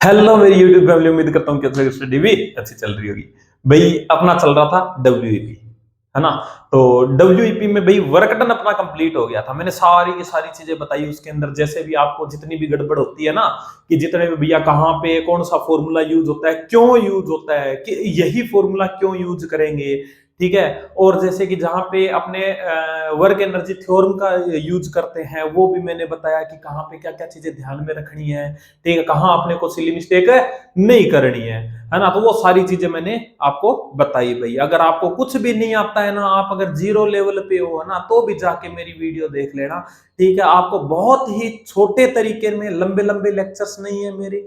Hello मेरी YouTube family, उम्मीद करता हूँ कि अच्छी स्टडी भी अच्छी चल रही होगी। भाई अपना चल रहा था डब्ल्यूईपी, है ना। तो डब्ल्यूईपी में भाई वर्क डन अपना कंप्लीट हो गया था। मैंने सारी की सारी चीजें बताई उसके अंदर, जैसे भी आपको जितनी भी गड़बड़ होती है ना, कि जितने भी भैया कहाँ पे कौन सा फॉर्मूला यूज होता है, क्यों यूज होता है, कि यही फॉर्मूला क्यों यूज करेंगे, ठीक है। और जैसे कि जहां पे अपने वर्क एनर्जी थ्योरम का यूज करते हैं, वो भी मैंने बताया कि कहाँ पे क्या क्या चीजें ध्यान में रखनी है, ठीक है, कहाँ अपने को सिली मिस्टेक नहीं करनी है ना। तो वो सारी चीजें मैंने आपको बताई भाई। अगर आपको कुछ भी नहीं आता है ना, आप अगर जीरो लेवल पे हो है ना, तो भी जाके मेरी वीडियो देख लेना, ठीक है। आपको बहुत ही छोटे तरीके में, लंबे लंबे लेक्चर्स नहीं है मेरे,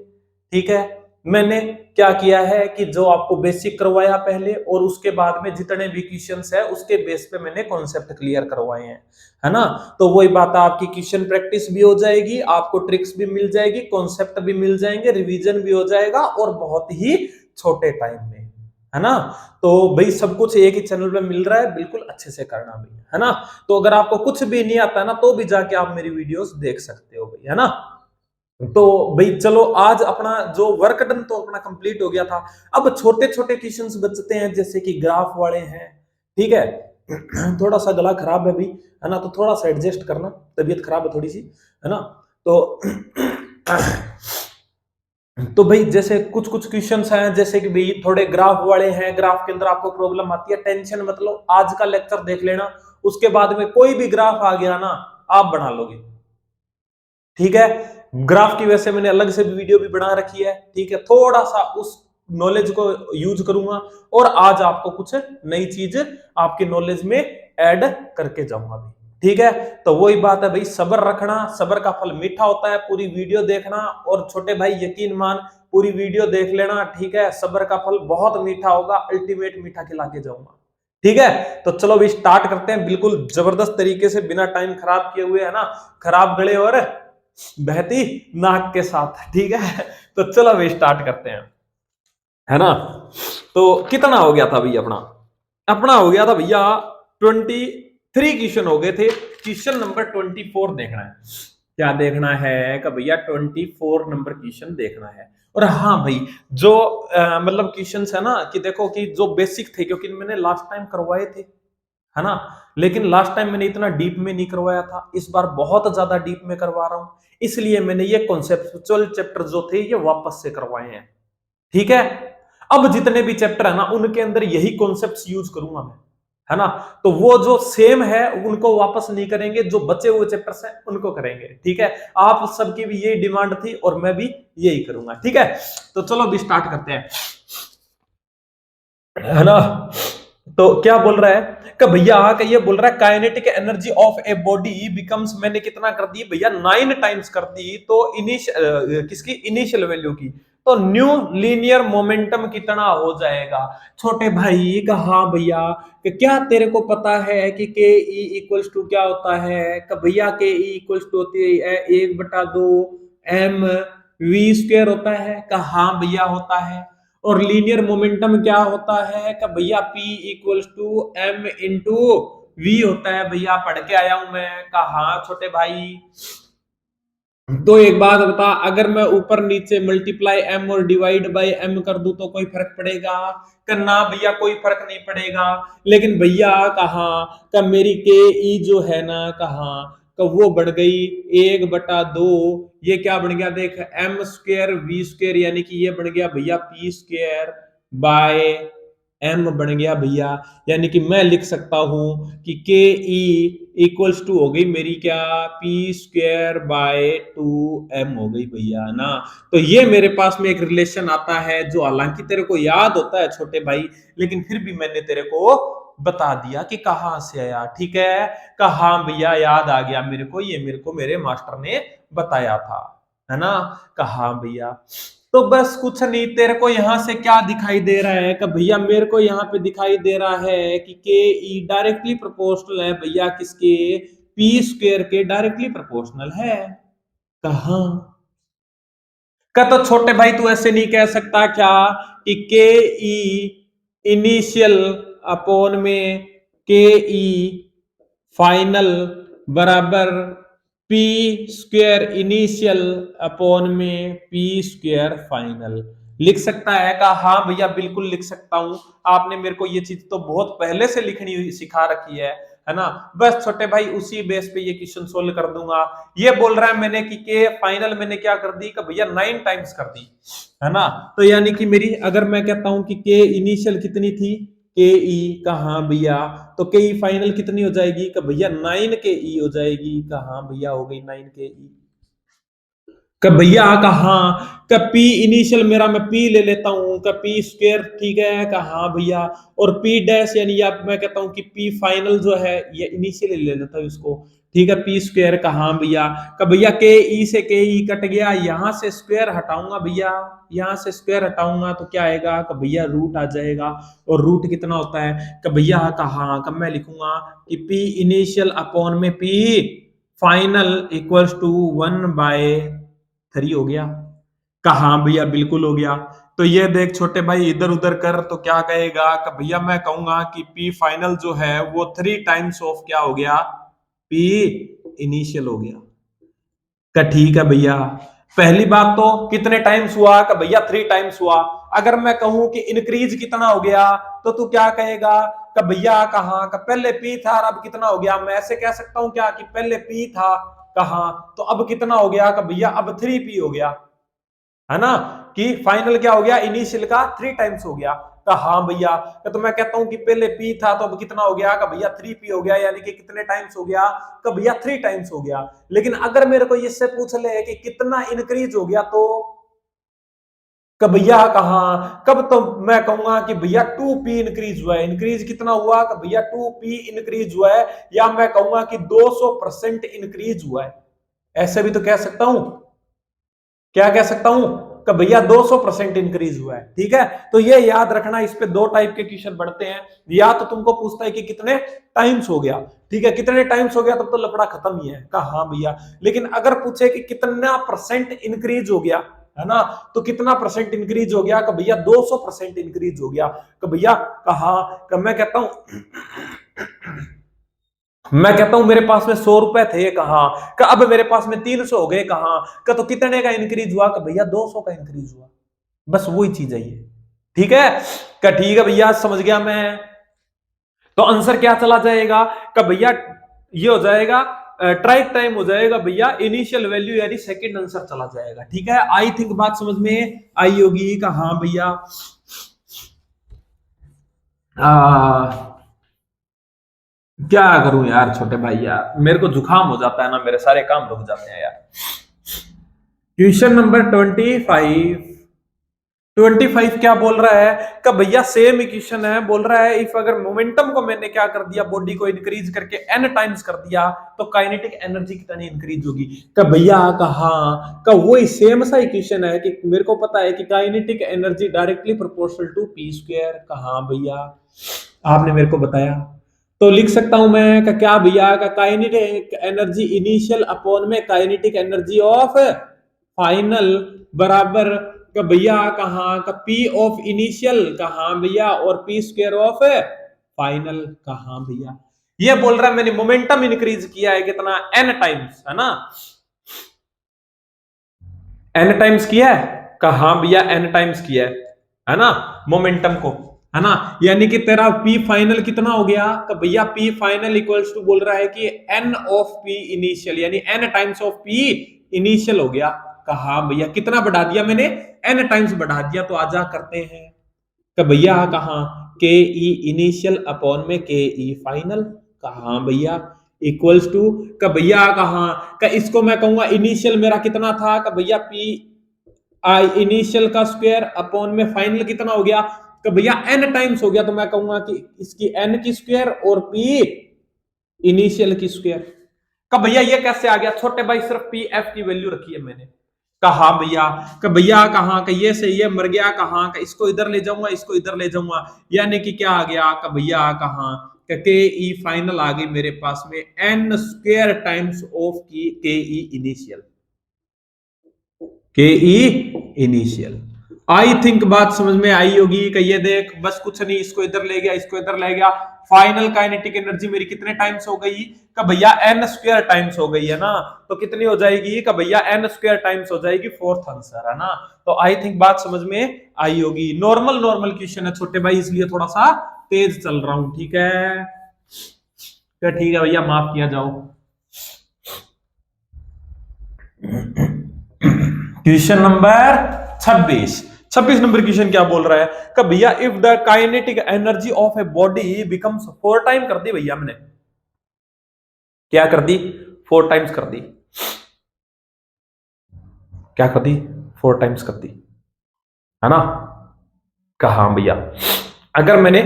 ठीक है। मैंने क्या किया है कि जो आपको बेसिक करवाया पहले, और उसके बाद में जितने भी क्वेश्चंस है उसके बेस पे मैंने कॉन्सेप्ट क्लियर करवाए हैं, है ना। तो वही बात है, आपकी क्वेश्चन प्रैक्टिस भी हो जाएगी, आपको ट्रिक्स भी मिल जाएगी, कॉन्सेप्ट भी मिल जाएंगे, रिवीजन भी हो जाएगा, और बहुत ही छोटे टाइम में, है ना। तो भाई सब कुछ एक ही चैनल पे मिल रहा है, बिल्कुल अच्छे से करना भाई, है ना। तो अगर आपको कुछ भी नहीं आता ना, तो भी जाके आप मेरी वीडियोस देख सकते हो भाई, है ना। तो भाई चलो, आज अपना जो वर्क डन तो अपना कंप्लीट हो गया था। अब छोटे छोटे क्वेश्चंस बचते हैं, जैसे कि ग्राफ वाले हैं, ठीक है। थोड़ा सा गला खराब है भाई, है ना, तो थोड़ा सा एडजस्ट करना, तबीयत खराब है थोड़ी सी, है ना। तो तो भाई जैसे कुछ कुछ क्वेश्चंस हैं, जैसे कि भाई थोड़े ग्राफ वाले हैं, ग्राफ के अंदर आपको प्रॉब्लम आती है, टेंशन मतलब आज का लेक्चर देख लेना, उसके बाद में कोई भी ग्राफ आ गया ना, आप बना लोगे, ठीक है। ग्राफ की वैसे मैंने अलग से भी वीडियो भी बना रखी है, ठीक है। थोड़ा सा उस नॉलेज को यूज करूंगा, और आज आपको कुछ नई चीज आपकी नॉलेज में ऐड करके जाऊंगा भी, ठीक है। तो वही बात है भाई, सब्र रखना, सब्र का फल मीठा होता है, पूरी वीडियो देखना। और छोटे भाई यकीन मान, पूरी वीडियो देख लेना, ठीक है। सब्र का फल बहुत मीठा होगा, अल्टीमेट मीठा खिला के जाऊंगा, ठीक है। तो चलो भी स्टार्ट करते हैं, बिल्कुल जबरदस्त तरीके से, बिना टाइम खराब किए हुए, है ना। खराब गले और बहती नाक के साथ, ठीक है। तो चलो भाई स्टार्ट करते हैं, है ना। तो कितना हो गया था भैया अपना, अपना हो गया था भैया 23 क्वेश्चन हो गए थे। क्वेश्चन नंबर 24 देखना है। क्या देखना है कि भैया 24 नंबर क्वेश्चन देखना है। और हाँ भाई, जो मतलब क्वेश्चन है ना, कि देखो कि जो बेसिक थे, क्योंकि मैंने लास्ट टाइम करवाए थे, है ना। लेकिन लास्ट टाइम मैंने इतना डीप में नहीं करवाया था, इस बार बहुत ज्यादा डीप में करवा रहा हूं, इसलिए मैंने ये कॉन्सेप्चुअल चैप्टर जो थे ये वापस से करवाए हैं, ठीक है। अब जितने भी चैप्टर है ना, उनके अंदर यही कॉन्सेप्ट्स यूज करूंगा मैं, है ना। तो वो जो सेम है उनको वापस नहीं करेंगे, जो बचे हुए चैप्टर्स हैं उनको करेंगे, ठीक है। आप सबकी भी यही डिमांड थी, और मैं भी यही करूंगा, ठीक है। तो चलो अभी स्टार्ट करते हैं, है ना। तो क्या बोल रहा है कि भैया, कि ये बोल रहा है kinetic energy of a body becomes, मैंने कितना कर दी भैया, 9 टाइम्स कर दी, तो किसकी इनिशियल वैल्यू की, तो न्यू लीनियर मोमेंटम कितना हो जाएगा। छोटे भाई का हाँ भैया, कि क्या तेरे को पता है कि के ई इक्वल्स टू क्या होता है, कि भैया के ई इक्वल्स टू होती है 1/2 एम वी स्क्वायर होता है, का हाँ भैया होता है। और लीनियर मोमेंटम क्या होता है, कि भैया P equals to m into v होता है, भैया पढ़ के आया हूं मैं, कहा छोटे भाई। तो एक बात बता, अगर मैं ऊपर नीचे मल्टीप्लाई एम और डिवाइड बाय एम कर दूं तो कोई फर्क पड़ेगा, करना भैया कोई फर्क नहीं पड़ेगा। लेकिन भैया कहा का मेरी के ई जो है ना, कहा का वो बढ़ गई 1/2, ये क्या बन गया देख, एम स्क्र वी स्क्र, यानी कि ये बन गया भैया पी स्क्र बाय एम बन गया भैया। यानी कि मैं लिख सकता हूं कि के ई इक्वल्स टू हो गई मेरी क्या, पी स्क्वायर बाय 2m हो गई भैया ना। तो ये मेरे पास में एक रिलेशन आता है, जो हालांकि तेरे को याद होता है छोटे भाई, लेकिन फिर भी मैंने तेरे को बता दिया कि कहां से आया, ठीक है। कहा भैया याद आ गया मेरे को, ये मेरे को मेरे मास्टर ने बताया था, है ना। कहा भैया, तो बस कुछ नहीं, तेरे को यहां से क्या दिखाई दे रहा है, कि भैया मेरे को यहाँ पे दिखाई दे रहा है कि के ई डायरेक्टली प्रोपोर्शनल है भैया, किसके, पी स्क्वायर के डायरेक्टली प्रोपोर्शनल है। कहा का, तो छोटे भाई तू ऐसे नहीं कह सकता क्या कि के ई इनिशियल अपॉन में के ई फाइनल बराबर पी स्क्वायर इनिशियल अपॉन में पी स्क्वायर फाइनल लिख सकता है का? हाँ भैया बिल्कुल लिख सकता हूं। आपने मेरे को ये चीज तो बहुत पहले से लिखनी हुई सिखा रखी है ना। बस छोटे भाई उसी बेस पे ये क्वेश्चन सोल्व कर दूंगा। ये बोल रहा है मैंने कि के फाइनल मैंने क्या कर दी कि भैया 9 टाइम्स कर दी, है ना। तो यानी कि मेरी अगर मैं कहता हूं कि के इनिशियल कितनी थी, के ई कहाँ भैया, तो के ई फाइनल कितनी हो जाएगी कि भैया 9 के ई हो जाएगी। कहाँ भैया हो गई 9 के ई का भैया कहाँ का पी इनिशियल मेरा मैं पी ले लेता हूं का पी स्क्वायर ठीक है कहाँ भैया, और पी डैश यानी या मैं कहता हूं कि पी फाइनल जो है ये इनिशियल ले लेता हूं इसको, ठीक है। पी स्क्वायर कहाँ भैया का भैया के ई से के ई कट गया, यहां से स्क्वायर हटाऊंगा भैया, यहां से स्क्वायर हटाऊंगा तो क्या आएगा का भैया रूट आ जाएगा। और रूट कितना होता है का भैया कहाँ का मैं लिखूंगा कि पी इनिशियल अपॉन में पी फाइनल इक्वल्स टू 1/3 हो गया। कहा भैया बिल्कुल हो गया। तो ये देख छोटे भाई इधर उधर कर तो क्या कहेगा कि भैया मैं कहूंगा कि पी फाइनल जो है वो 3 टाइम्स ऑफ क्या हो गया, पी इनिशियल हो गया। का ठीक है भैया। पहली बात तो कितने टाइम्स हुआ का भैया 3 टाइम्स हुआ। अगर मैं कहूं कि इंक्रीज कितना हो गया तो तू क्या कहेगा का भैया कहाँ का पहले पी था और अब कितना हो गया। मैं ऐसे कह सकता हूं क्या कि पहले पी था कहाँ तो अब कितना हो गया का भैया अब 3p हो गया, है ना। कि फाइनल क्या हो गया इनिशियल का 3 टाइम्स हो गया। तो हाँ भैया तो मैं कहता हूं कि पहले पी था तो अब कितना हो गया का भैया 3p हो गया, यानी कि कितने टाइम्स हो गया का भैया 3 टाइम्स हो गया। लेकिन अगर मेरे को इससे पूछ ले कि कितना इंक्रीज हो गया तो का भैया कहाँ कब, तो मैं कहूंगा कि भैया 2p इंक्रीज हुआ है। इंक्रीज कितना हुआ का भैया 2p इंक्रीज हुआ है, या मैं कहूंगा कि 200% इंक्रीज हुआ है। ऐसे भी तो कह सकता हूं, क्या कह सकता हूं कि भैया 200% इंक्रीज हुआ है, ठीक है। तो ये याद रखना, इस पे 2 टाइप के क्वेश्चन बढ़ते हैं। या तो तुमको पूछता है कि कितने टाइम्स हो गया, ठीक है, कितने टाइम्स हो गया तब तो लफड़ा खत्म ही है कहा भैया। लेकिन अगर पूछे कि कितना परसेंट इंक्रीज हो गया, है ना, तो कितना परसेंट इंक्रीज हो गया कि भैया 200% इंक्रीज हो गया। कि भैया कहा मैं कहता हूं मैं कहता हूं मेरे पास में 100 रुपए थे कहाँ का अब मेरे पास में 300 हो गए कहाँ का, तो कितने का इंक्रीज हुआ का भैया 200 का इंक्रीज हुआ। बस वही चीज है ये, ठीक है। का ठीक है भैया समझ गया मैं। तो आंसर क्या चला जाएगा का भैया ये हो जाएगा ट्राइक टाइम हो जाएगा भैया इनिशियल वैल्यू, यानी सेकंड आंसर चला जाएगा, ठीक है। आई थिंक बात समझ में आई होगी का हाँ भैया। क्या करूं यार छोटे भाई, यार मेरे को जुकाम हो जाता है ना, मेरे सारे काम रुक जाते हैं यार। क्वेश्चन नंबर 25 क्या बोल रहा है कि भैया सेम इक्वेशन है, बोल रहा है इफ अगर मोमेंटम को मैंने क्या कर दिया बॉडी को इंक्रीज करके n टाइम्स कर दिया तो काइनेटिक एनर्जी कितनी इंक्रीज होगी। कि भैया कहा का वही सेम सा इक्वेशन है कि मेरे को पता है कि kinetic energy directly proportional to p square. कहा भैया आपने मेरे को बताया, तो लिख सकता हूं मैं का क्या भैया का काइनेटिक एनर्जी इनिशियल अपॉन में काइनेटिक एनर्जी ऑफ फाइनल बराबर का भैया कहाँ का पी ऑफ इनिशियल कहाँ भैया और पी स्क्वायर ऑफ फाइनल कहाँ भैया। ये बोल रहा है मैंने मोमेंटम इंक्रीज किया है कितना n टाइम्स, है ना, n टाइम्स किया है कहाँ भैया n टाइम्स किया है ना मोमेंटम को, है ना। यानी कि तेरा पी फाइनल कितना हो गया का भैया पी फाइनल इक्वल्स टू बोल रहा है कि n ऑफ पी इनिशियल, यानी n times of P initial हो गया। कहा भैया कितना बढ़ा दिया मैंने n टाइम्स बढ़ा दिया। तो आजा करते हैं का भैया कहा के ई इनिशियल अपॉन में के ई फाइनल। कहा भैया इक्वल्स टू का भैया कहा का इसको मैं कहूंगा इनिशियल मेरा कितना था का भैया पी आई इनिशियल का स्क्वायर अपॉन में फाइनल कितना हो गया तो भैया n टाइम्स हो गया। तो मैं कहूंगा कि इसकी n की स्क्वायर और p इनिशियल की स्क्वायर। का भैया ये कैसे आ गया छोटे भाई, सिर्फ पी एफ की वैल्यू रखी है मैंने। कहा भैया का भैया कहाँ का ये सही है मर गया कहाँ का, इसको इधर ले जाऊंगा इसको इधर ले जाऊंगा, यानी कि क्या आ गया का भैया कहाँ का के ई फाइनल आ गई मेरे पास में n स्क्वायर टाइम्स ऑफ के ई इनिशियल, के ई इनिशियल। आई थिंक बात समझ में आई होगी कि ये देख बस कुछ नहीं, इसको इधर ले गया, इसको इधर ले गया, फाइनल काइनेटिक एनर्जी मेरी कितने टाइम्स हो गई का भैया एन स्क्वायर टाइम्स हो गई है ना। तो कितनी हो जाएगी का भैया एन स्क्वायर टाइम्स हो जाएगी, फोर्थ आंसर है ना। तो आई थिंक बात समझ में आई होगी। नॉर्मल नॉर्मल क्वेश्चन है छोटे भाई, इसलिए थोड़ा सा तेज चल रहा हूं, ठीक है। तो ठीक है भैया, माफ किया जाओ। Question number 26। 26 नंबर क्वेश्चन क्या बोल रहा है कि भैया if the kinetic energy of a body becomes 4 time कर दी भैया, हमने क्या कर दी, 4 टाइम्स कर दी, क्या कर दी, 4 टाइम्स कर दी, है ना। कहा भैया अगर मैंने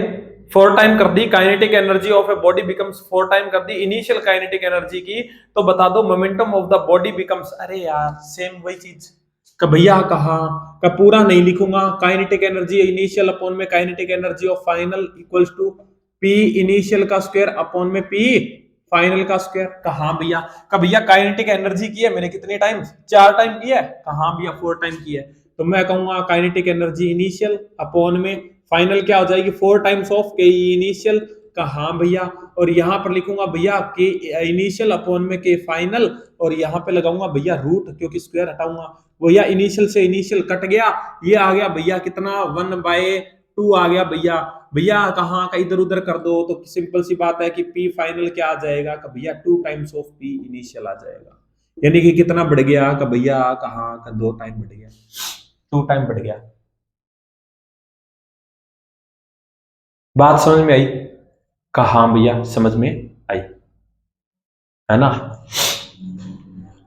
4 टाइम कर दी kinetic energy of a body becomes 4 time कर दी इनिशियल काइनेटिक एनर्जी की, तो बता दो momentum of the body becomes, अरे यार सेम वही चीज का भैया, कहा का पूरा नहीं लिखूंगा। काइनेटिक एनर्जी इनिशियल अपॉन में kinetic energy of final equals to P initial का स्क्वायर अपॉन में पी फाइनल का स्क्वायर। कहा भैया का भैया काइनेटिक एनर्जी की है मैंने कितने टाइम, 4 टाइम की है। कहा भैया 4 टाइम की है, तो मैं कहूंगा काइनेटिक एनर्जी इनिशियल अपॉन में फाइनल क्या हो जाएगी, 4 टाइम्स ऑफ के इनिशियल। कहा भैया, और यहां पर लिखूंगा भैया के इनिशियल अपॉन में के फाइनल, और यहां पे लगाऊंगा भैया रूट, क्योंकि स्क्वायर हटाऊंगा। भैया इनिशियल से इनिशियल कट गया, ये आ गया भैया कितना 1/2 आ गया भैया। भैया कहाँ का इधर उधर कर दो तो सिंपल सी बात है कि पी फाइनल क्या आ जाएगा का भैया 2 टाइम्स ऑफ पी इनिशियल आ जाएगा। यानी कि कितना बढ़ गया का भैया, कहाँ का 2 टाइम बढ़ गया, 2 टाइम बढ़ गया। बात समझ में आई? कहा भैया समझ में आई, है ना।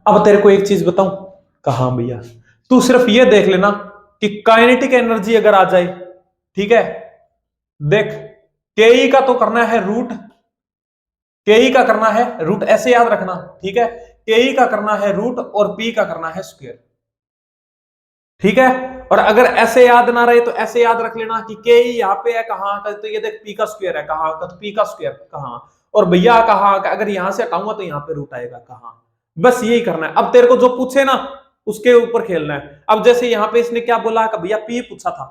अब तेरे को एक चीज बताऊं, कहा भैया तू सिर्फ ये देख लेना कि काइनेटिक एनर्जी अगर आ जाए, ठीक है, देख के ई का तो करना है रूट, के ई का करना है रूट, ऐसे याद रखना, ठीक है। के ई का करना है रूट और पी का करना है स्क्वायर, ठीक है। और अगर ऐसे याद ना रहे तो ऐसे याद रख लेना कि के ई यहाँ पे है, कहां का, तो ये देख पी का स्क्वायर है, कहां का, तो पी का स्क्वायर कहां, और भैया कहां का, अगर यहां से हटाऊंगा तो यहाँ पे रूट आएगा कहां। बस यही करना है। अब तेरे को जो पूछे ना उसके ऊपर खेलना है। अब जैसे यहाँ पे इसने क्या बोला कि भैया पी पूछा था,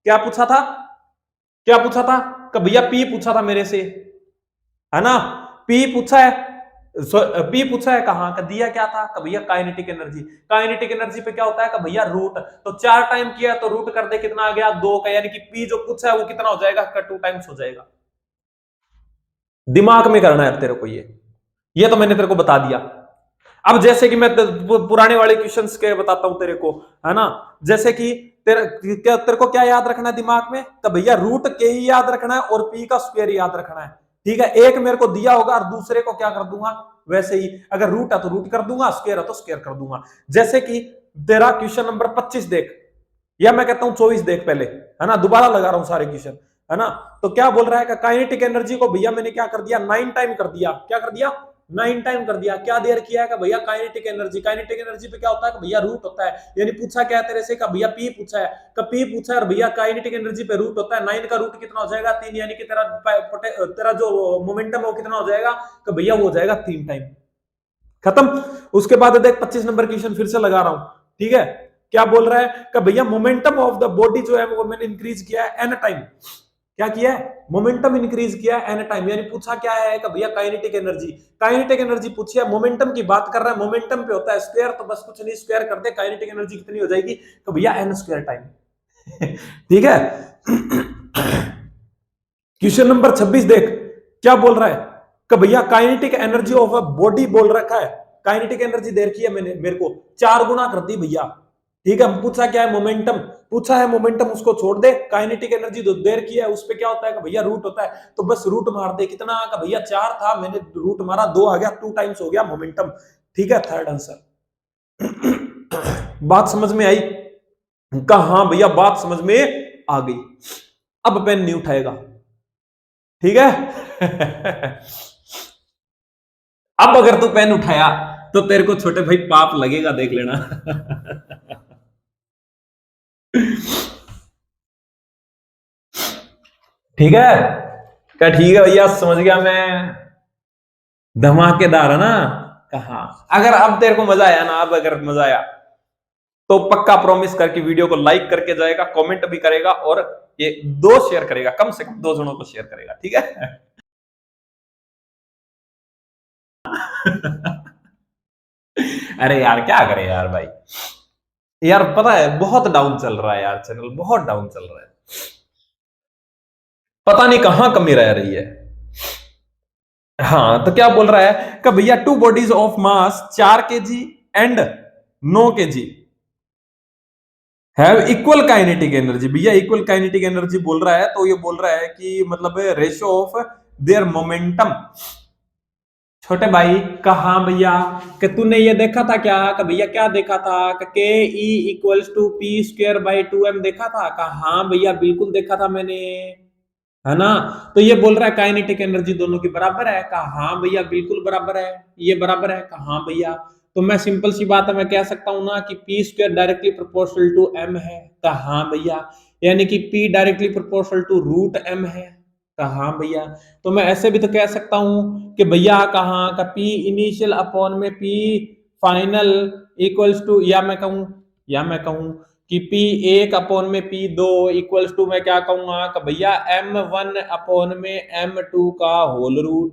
क्या पूछा था, क्या पूछा था कि भैया पी पूछा था मेरे से, है ना। पी पूछा है, पी पूछा है, कहां का दिया क्या था कि भैया काइनेटिक एनर्जी। काइनेटिक एनर्जी पे क्या होता है कि भैया रूट, तो 4 टाइम किया तो रूट कर दे कितना आ गया 2 का, यानी कि पी जो पूछा है वो कितना हो जाएगा का 2 टाइम्स हो जाएगा। दिमाग में करना है तेरे को, ये तो मैंने तेरे को बता दिया। अब जैसे कि मैं पुराने वाले क्वेश्चंस के बताता हूं तेरे को, है ना। जैसे कि तेरे को क्या याद रखना है दिमाग में, तो भैया रूट के ही याद रखना है और पी का स्क्वायर याद रखना है, ठीक है। एक मेरे को दिया होगा और दूसरे को क्या कर दूंगा, वैसे ही अगर रूट है तो रूट कर दूंगा, स्क्वायर है तो स्क्वायर कर दूंगा। जैसे कि तेरा क्वेश्चन नंबर 25 देख, या मैं कहता हूं 24 देख पहले, है ना, दोबारा लगा रहा हूं सारे क्वेश्चन, है ना। तो क्या बोल रहा है, काइनेटिक एनर्जी को भैया मैंने क्या कर दिया 9 टाइम कर दिया, क्या कर दिया 9 टाइम कर दिया। क्या देर किया है कि भैया काइनेटिक एनर्जी, काइनेटिक एनर्जी पे क्या होता है कि भैया रूट होता है, यानी पूछा क्या है तेरे से का भैया पी पूछा है, का पी पूछा है और भैया काइनेटिक एनर्जी पे रूट होता है। 9 का रूट कितना हो जाएगा 3, यानी कि तेरा जो मोमेंटम है वो कितना हो जाएगा कि भैया वो हो जाएगा 3 टाइम, खत्म। उसके बाद देख 25 नंबर क्वेश्चन फिर से लगा रहा हूं, ठीक है। क्या बोल रहा है कि भैया मोमेंटम ऑफ द बॉडी जो है वो मैंने इंक्रीज किया है एन टाइम, क्या किया है मोमेंटम इंक्रीज किया है एन टाइम, यानी पूछा क्या है कि भैया काइनेटिक एनर्जी, काइनेटिक एनर्जी पूछी है, मोमेंटम की बात कर रहा है, मोमेंटम पे होता है स्क्वायर, तो बस कुछ नहीं स्क्वायर कर दे, काइनेटिक एनर्जी कितनी हो जाएगी तो भैया एन स्क्वायर टाइम ठीक है। क्वेश्चन नंबर 26 देख क्या बोल रहा है कि भैया kinetic energy of a body बोल रखा है, काइनेटिक एनर्जी दे रखी है मैंने, मेरे को 4 गुना कर दी भैया, ठीक है। पूछा क्या है मोमेंटम, पूछा है मोमेंटम, उसको छोड़ दे, काइनेटिक एनर्जी जो देर की है उस पे क्या होता है कि भैया रूट होता है, तो बस रूट मार दे, कितना का भैया 4 था, मैंने रूट मारा 2 आ गया, 2 टाइम्स हो गया मोमेंटम, ठीक है। थर्ड आंसर बात समझ में आई? कहा हाँ भैया बात समझ में आ गई। अब पेन नहीं उठाएगा, ठीक है अब अगर तू पेन उठाया तो तेरे को छोटे भाई पाप लगेगा, देख लेना ठीक है क्या, ठीक है भैया समझ गया मैं, धमाकेदार है ना। कहा अगर अब तेरे को मजा आया ना, अब अगर मजा आया तो पक्का प्रॉमिस करके वीडियो को लाइक करके जाएगा, कमेंट भी करेगा और ये 2 शेयर करेगा, कम से कम 2 जनों को शेयर करेगा, ठीक है। अरे यार क्या करें यार भाई, यार पता है बहुत डाउन चल रहा है यार, चैनल बहुत डाउन चल रहा है, पता नहीं कहां कमी रह रही है। हाँ तो क्या बोल रहा है कि भैया 2 bodies of mass 4 KG and 9 KG have equal kinetic energy. भैया इक्वल काइनेटिक एनर्जी बोल रहा है तो ये बोल रहा है कि मतलब रेशियो ऑफ देयर मोमेंटम। छोटे भाई कहा भैया कि तूने ये देखा था क्या, कि भैया क्या देखा था, कि K E equals to p square by 2m देखा था, कहा हाँ भैया बिल्कुल देखा था मैंने, है ना। तो ये बोल रहा है काइनेटिक एनर्जी दोनों की बराबर है, कहा हाँ भैया बिल्कुल बराबर है, ये बराबर है, कहा हाँ भैया। तो मैं सिंपल सी बात है मैं कह सकता हूं ना कि p square directly proportional to m है, कहा हाँ भैया। यानी कि p directly proportional to root m है, कहा हाँ भैया। तो मैं ऐसे भी तो कह सकता हूं कि भैया कहा का पी इनिशियल अपॉन में पी फाइनल इक्वल्स टू, या मैं कहूं कि P1 अपॉन में P2 इक्वल्स टू, मैं क्या कहूंगा कि भैया M1 अपॉन में M2 का होल रूट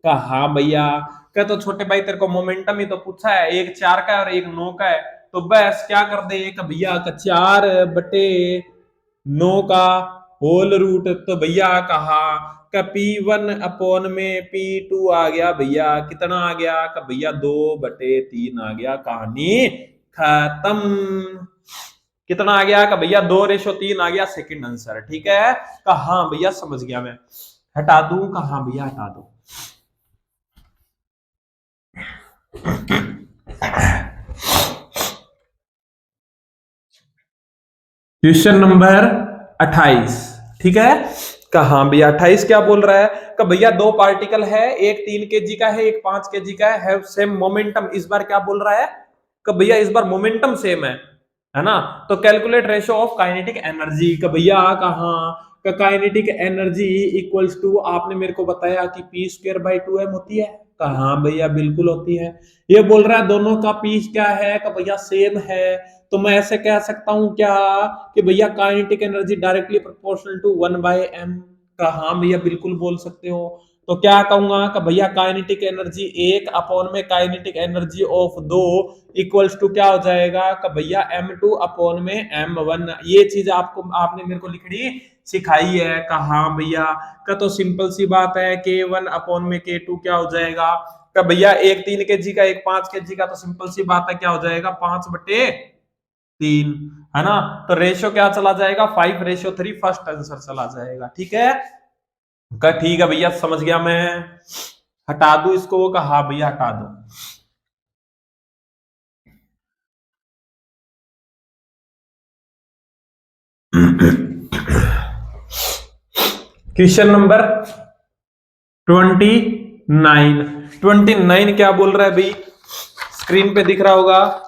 का, हाँ भैया। क्या तो छोटे भाई तेरे को मोमेंटम ही तो पूछा है, एक 4 का और एक 9 का है, तो बस क्या कर दे कि भैया का 4/9 का होल रूट, तो भैया कहा का P1 अपॉन में P2 आ गया भैया, कितना आ गया का भैया 2/3 आ गया, कहानी खत्म। कितना आ गया का भैया 2:3 आ गया, सेकंड आंसर, ठीक है। का हाँ भैया समझ गया मैं, हटा दूं का हाँ भैया हटा दो। क्वेश्चन नंबर 28, ठीक है। कहा भैया 28 क्या बोल रहा है कि भैया 2 पार्टिकल है, एक 3 केजी का है, एक 5 केजी का है सेम मोमेंटम। इस बार क्या बोल रहा है कि भैया इस बार मोमेंटम सेम है ना। तो calculate ratio of kinetic energy, का भैया कहा का काइनेटिक एनर्जी इक्वल्स टू, आपने मेरे को बताया कि पी स्क्वायर बाई 2m होती है, कहा भैया बिल्कुल होती है। ये बोल रहा है दोनों का पी क्या है, का भैया सेम है, तो मैं ऐसे कह सकता हूं क्या कि भैया kinetic energy directly proportional to 1/m, का हाँ भैया बिल्कुल बोल सकते हो। तो क्या कहूंगा कि भैया काइनेटिक एनर्जी 1 अपॉन में kinetic energy of 2 equals to क्या हो जाएगा कि भैया M2 अपॉन में M1। ये चीज आपने मेरे को लिखनी सिखाई है, कहा हाँ भैया। का तो सिंपल सी बात है K1 अपॉन में K2 क्या हो जाएगा, का भैया एक 3 केजी का एक 5 केजी का, तो सिंपल सी बात है क्या हो जाएगा 5/3, है ना। तो रेशियो क्या चला जाएगा 5:3, फर्स्ट आंसर चला जाएगा, ठीक है। का ठीक है भैया समझ गया मैं, हटा दू इसको, का हाँ भैया हटा दो। क्वेश्चन नंबर 29 क्या बोल रहा है भाई, स्क्रीन पे दिख रहा होगा।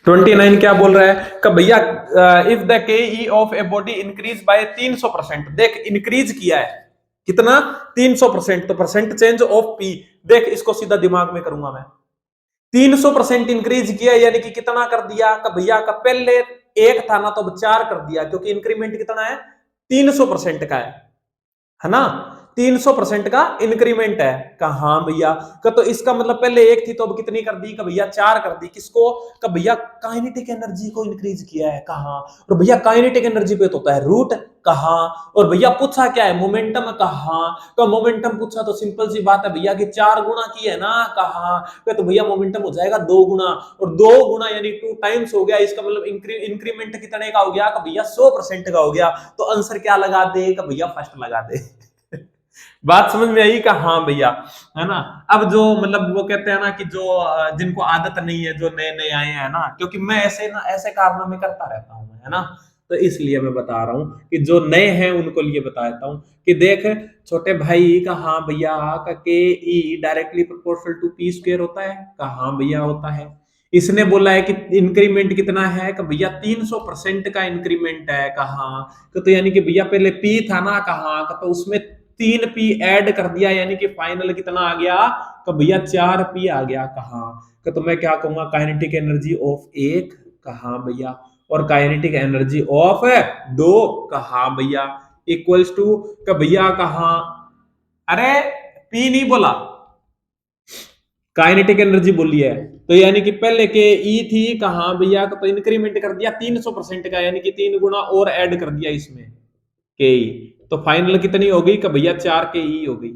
29 क्या बोल रहा है कि भैया इफ द के ई of a body increase by 300%, देख इंक्रीज किया है कितना 300%, तो परसेंट चेंज ऑफ पी, देख इसको सीधा दिमाग में करूंगा मैं। 300% इंक्रीज किया यानी कि कितना कर दिया का भैया का, पहले 1 था ना तो अब 4 कर दिया, क्योंकि इंक्रीमेंट कितना है 300% का है ना। 300% का इंक्रीमेंट है, कहा हाँ भैया। का तो इसका मतलब पहले 1 थी तो अब कितनी कर दी का भैया 4 कर दी, किसको का भैया काइनेटिक एनर्जी को इंक्रीज किया है, कहा। और भैया काइनेटिक एनर्जी पे तो होता है रूट, कहा। और भैया पूछा क्या है मोमेंटम, कहा। तो मोमेंटम पूछा तो सिंपल सी बात है भैया कि 4 गुना की है ना, कहा। तो भैया मोमेंटम हो जाएगा 2 गुना, और 2 गुना यानी 2 टाइम्स हो गया, इसका मतलब इंक्रीमेंट कितने का हो गया का भैया 100% का हो गया। तो आंसर क्या लगा दे का भैया फर्स्ट लगा दे। बात समझ में आई का हाँ भैया, है ना। अब जो मतलब वो कहते हैं ना कि जो जिनको आदत नहीं है, जो नए नए आए हैं ना, क्योंकि मैं ऐसे कारनामे करता रहता हूँ, है ना। तो इसलिए मैं बता रहा हूँ कि जो नए हैं उनको लिए बता देता हूँ कि देख छोटे भाई का हाँ भैया का K E directly proportional to p square होता है, का हाँ भैया होता है। इसने बोला है कि इंक्रीमेंट कितना है का भैया 300% का इंक्रीमेंट है, कहा। तो यानी कि भैया पहले पी था ना, कहा तो उसमें 3p ऐड कर दिया, यानी कि फाइनल कितना आ गया? तो भैया 4p आ गया। कहा तो मैं क्या कहूंगा, काइनेटिक एनर्जी ऑफ एक, कहा भैया, और काइनेटिक एनर्जी ऑफ दो, कहा भैया, इक्वल्स टू भैया कहा, अरे पी नहीं बोला, काइनेटिक एनर्जी बोली है। तो यानी कि पहले के ई थी, कहा भैया, तो इंक्रीमेंट कर दिया 300% का, यानी कि 3 गुना और ऐड कर दिया इसमें के ई, तो फाइनल कितनी हो गई? कि भैया 4 के ई हो गई,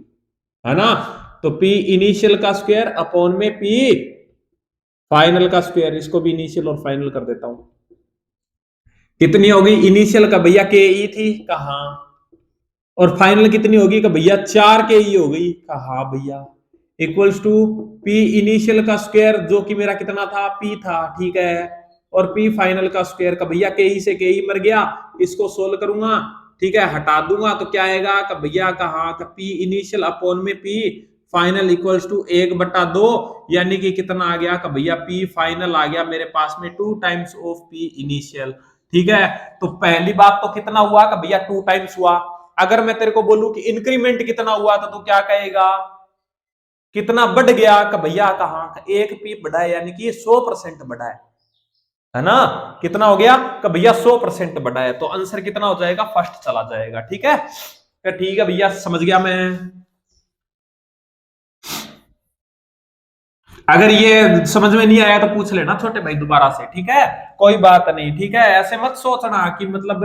है ना। तो पी इनिशियल का स्क्वायर अपॉन में पी फाइनल का स्क्वायर, इसको भी इनिशियल और फाइनल कर देता हूं। कितनी होगी इनिशियल? का भैया के ई थी, कहा, और फाइनल कितनी होगी? कि भैया 4 के ई हो गई, कहा भैया, इक्वल्स टू पी इनिशियल का स्क्वायर, जो कि मेरा कितना था? पी था, ठीक है, और पी फाइनल का स्क्वायर, का भैया के ई से के ई मर गया, इसको सोल्व करूंगा, ठीक है, हटा दूंगा तो क्या आएगा? का भैया कहा, का पी इनिशियल अपॉन में पी फाइनल इक्वल्स टू 1/2, यानी कि कितना आ गया? का भैया पी फाइनल आ गया मेरे पास में 2 टाइम्स ऑफ पी इनिशियल, ठीक है। तो पहली बात तो कितना हुआ? का भैया 2 टाइम्स हुआ। अगर मैं तेरे को बोलूं कि इंक्रीमेंट कितना हुआ था, तो क्या कहेगा? कितना बढ़ गया? का भैया कहा, एक पी बढ़ा है, यानी कि 100% बढ़ा है ना। कितना हो गया? का भैया 100% बढ़ा है, तो आंसर कितना हो जाएगा? फर्स्ट चला जाएगा, ठीक है। ठीक है भैया, समझ गया मैं। अगर ये समझ में नहीं आया तो पूछ लेना छोटे भाई दोबारा से, ठीक है, कोई बात नहीं, ठीक है। ऐसे मत सोचना कि मतलब,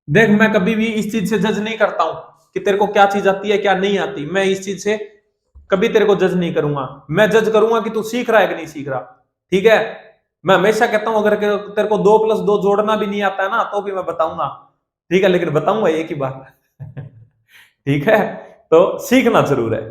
देख मैं कभी भी इस चीज से जज नहीं करता हूं कि तेरे को क्या चीज आती है क्या नहीं आती, मैं इस चीज से कभी तेरे को जज नहीं करूंगा। मैं जज करूंगा कि तू सीख रहा है कि नहीं सीख रहा, ठीक है। मैं हमेशा कहता हूं, अगर तेरे को 2+2 जोड़ना भी नहीं आता है ना, तो भी मैं बताऊंगा, ठीक है, लेकिन बताऊंगा एक ही बार ठीक है, तो सीखना जरूर है,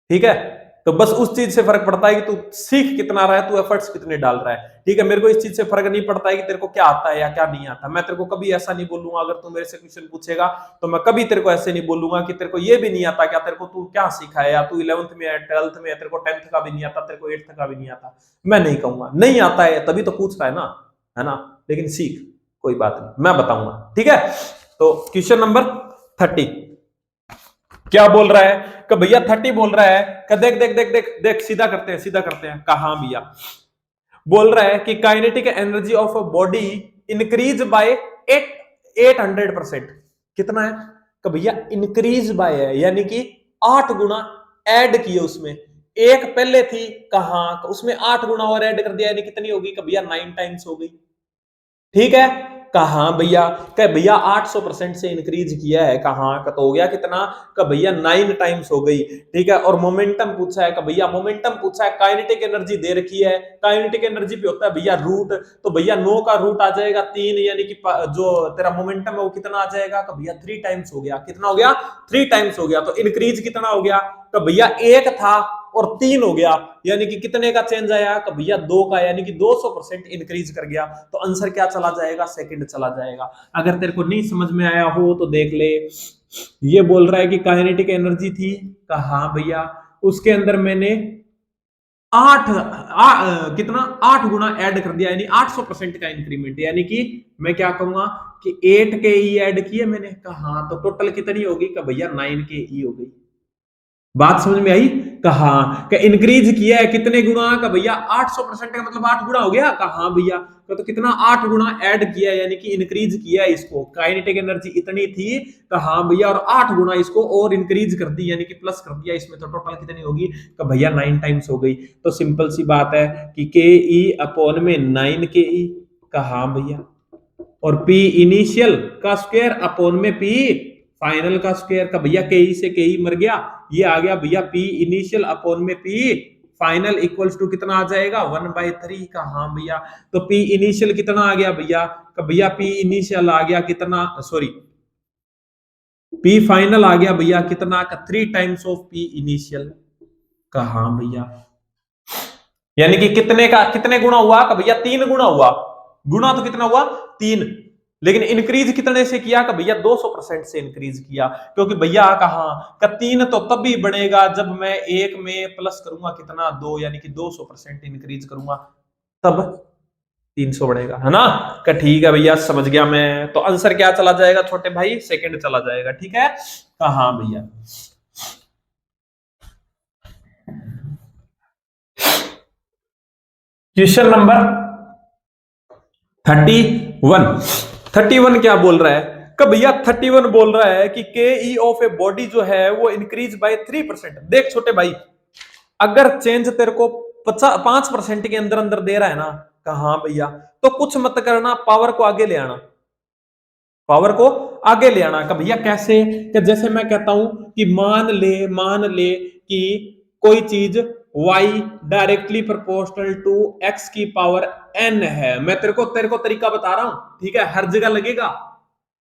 ठीक है। तो बस उस चीज से फर्क पड़ता है कि तू सीख कितना रहा है, तू एफर्ट्स कितने डाल रहा है, ठीक है। मेरे को इस चीज से फर्क नहीं पड़ता है कि तेरे को क्या आता है या क्या नहीं आता। मैं तेरे को कभी ऐसा नहीं बोलूंगा, अगर तू मेरे से क्वेश्चन पूछेगा तो मैं कभी तेरे को ऐसे नहीं बोलूंगा कि तेरे को ये भी नहीं आता, क्या तेरे को तू क्या सीखा है, या तू 11th में है, 12th में है, तेरे को 10th का भी नहीं आता, तेरे को 8th का भी नहीं आता। मैं नहीं कहूंगा नहीं आता है, तभी तो पूछ रहा है ना, लेकिन सीख, कोई बात नहीं, मैं बताऊंगा, ठीक है। तो क्वेश्चन नंबर 30 क्या बोल रहा है? कि भैया 30 बोल रहा है कि देख देख देख देख देख, सीधा करते हैं, सीधा करते हैं। कहा भैया बोल रहा है कि kinetic energy of a body increase by 800%। कितना है? कि भैया इंक्रीज बाय है, यानी कि 8 गुना ऐड किए उसमें, एक पहले थी, कहा उसमें 8 गुना और ऐड कर दिया, यानी कितनी होगी? कि भैया 9 टाइम्स हो गई, ठीक है। कहा भैया, कह भैया 800% से इंक्रीज किया है, कहा का तो हो गया कितना? का भैया 9 टाइम्स हो गई, ठीक है। और मोमेंटम पूछा है, का भैया मोमेंटम पूछा है, काइनेटिक एनर्जी दे रखी है, काइनेटिक एनर्जी पे होता है भैया रूट, तो भैया 9 का रूट आ जाएगा 3, यानी कि जो तेरा मोमेंटम है वो कितना आ जाएगा? का भैया 3 टाइम्स हो गया। कितना हो गया? 3 टाइम्स हो गया। तो इंक्रीज कितना हो गया? का भैया 1 था और 3 हो गया, यानी कि कितने का चेंज आया? का भैया 2 का, यानी कि 200% इंक्रीज कर गया। तो आंसर क्या चला जाएगा? सेकंड चला जाएगा। अगर तेरे को नहीं समझ में आया हो तो देख ले, ये बोल रहा है कि काइनेटिक एनर्जी थी, कहा भैया उसके अंदर मैंने 8 कितना 8 गुना ऐड कर दिया, यानी 800% का इंक्रीमेंट, यानी कि मैं क्या कहूंगा कि 8 के ई ऐड किए मैंने, कहा तो टोटल कितनी होगी? का भैया 9 के ई हो गई। बात समझ में आई? कहा कि इंक्रीज किया है कितने गुना? का भैया 800% का मतलब 8 गुना हो गया। कहा भैया तो कितना? 8 गुना ऐड किया, यानी कि इंक्रीज किया है इसको। काइनेटिक एनर्जी इतनी थी, कहा भैया, और 8 गुना इसको और इंक्रीज कर दी, यानी कि प्लस कर दिया इसमें, तो टोटल कितनी होगी? का भैया 9 टाइम्स हो गई। तो सिंपल सी बात है कि के ई अपॉन में 9 के ई, कहा भैया, और पी इनिशियल का स्क्वायर अपॉन में पी फाइनल का स्क्वायर, का भैया के ई से के ई मर गया, ये आ गया भैया पी इनिशियल अपॉन में पी फाइनल इक्वल्स टू कितना आ जाएगा? 1/3। का हाँ भैया, तो पी इनिशियल कितना आ गया भैया? का भैया पी इनिशियल आ गया कितना, सॉरी पी फाइनल आ गया भैया कितना? का 3 टाइम्स ऑफ पी इनिशियल। का हाँ भैया, यानी कि कितने का कितने गुना हुआ? का भैया 3 गुना हुआ। गुना तो कितना हुआ? 3। लेकिन इंक्रीज कितने से किया? का भैया 200% से इंक्रीज किया, क्योंकि भैया कहा का 3 तो तब भी बनेगा जब मैं 1 में प्लस करूंगा कितना? 2, यानी कि 200% इंक्रीज करूंगा तब। 300 बढ़ेगा, है ना। का ठीक है भैया, समझ गया मैं। तो आंसर क्या चला जाएगा छोटे भाई? सेकंड चला जाएगा, ठीक है। हाँ भैया। Question number 31। 31 क्या बोल रहा है? कि भैया 31 बोल रहा है कि K E of a body जो है वो इंक्रीज बाय 3%। देख छोटे भाई, अगर चेंज तेरे को 5% के अंदर अंदर दे रहा है ना, कहा भैया, तो कुछ मत करना, पावर को आगे ले आना। पावर को आगे ले आना। का भैया कैसे? कि जैसे मैं कहता हूं कि मान ले कि कोई चीज y directly proportional to x की पावर n है। मैं तेरे को तरीका बता रहा हूं, ठीक है। हर जगह लगेगा,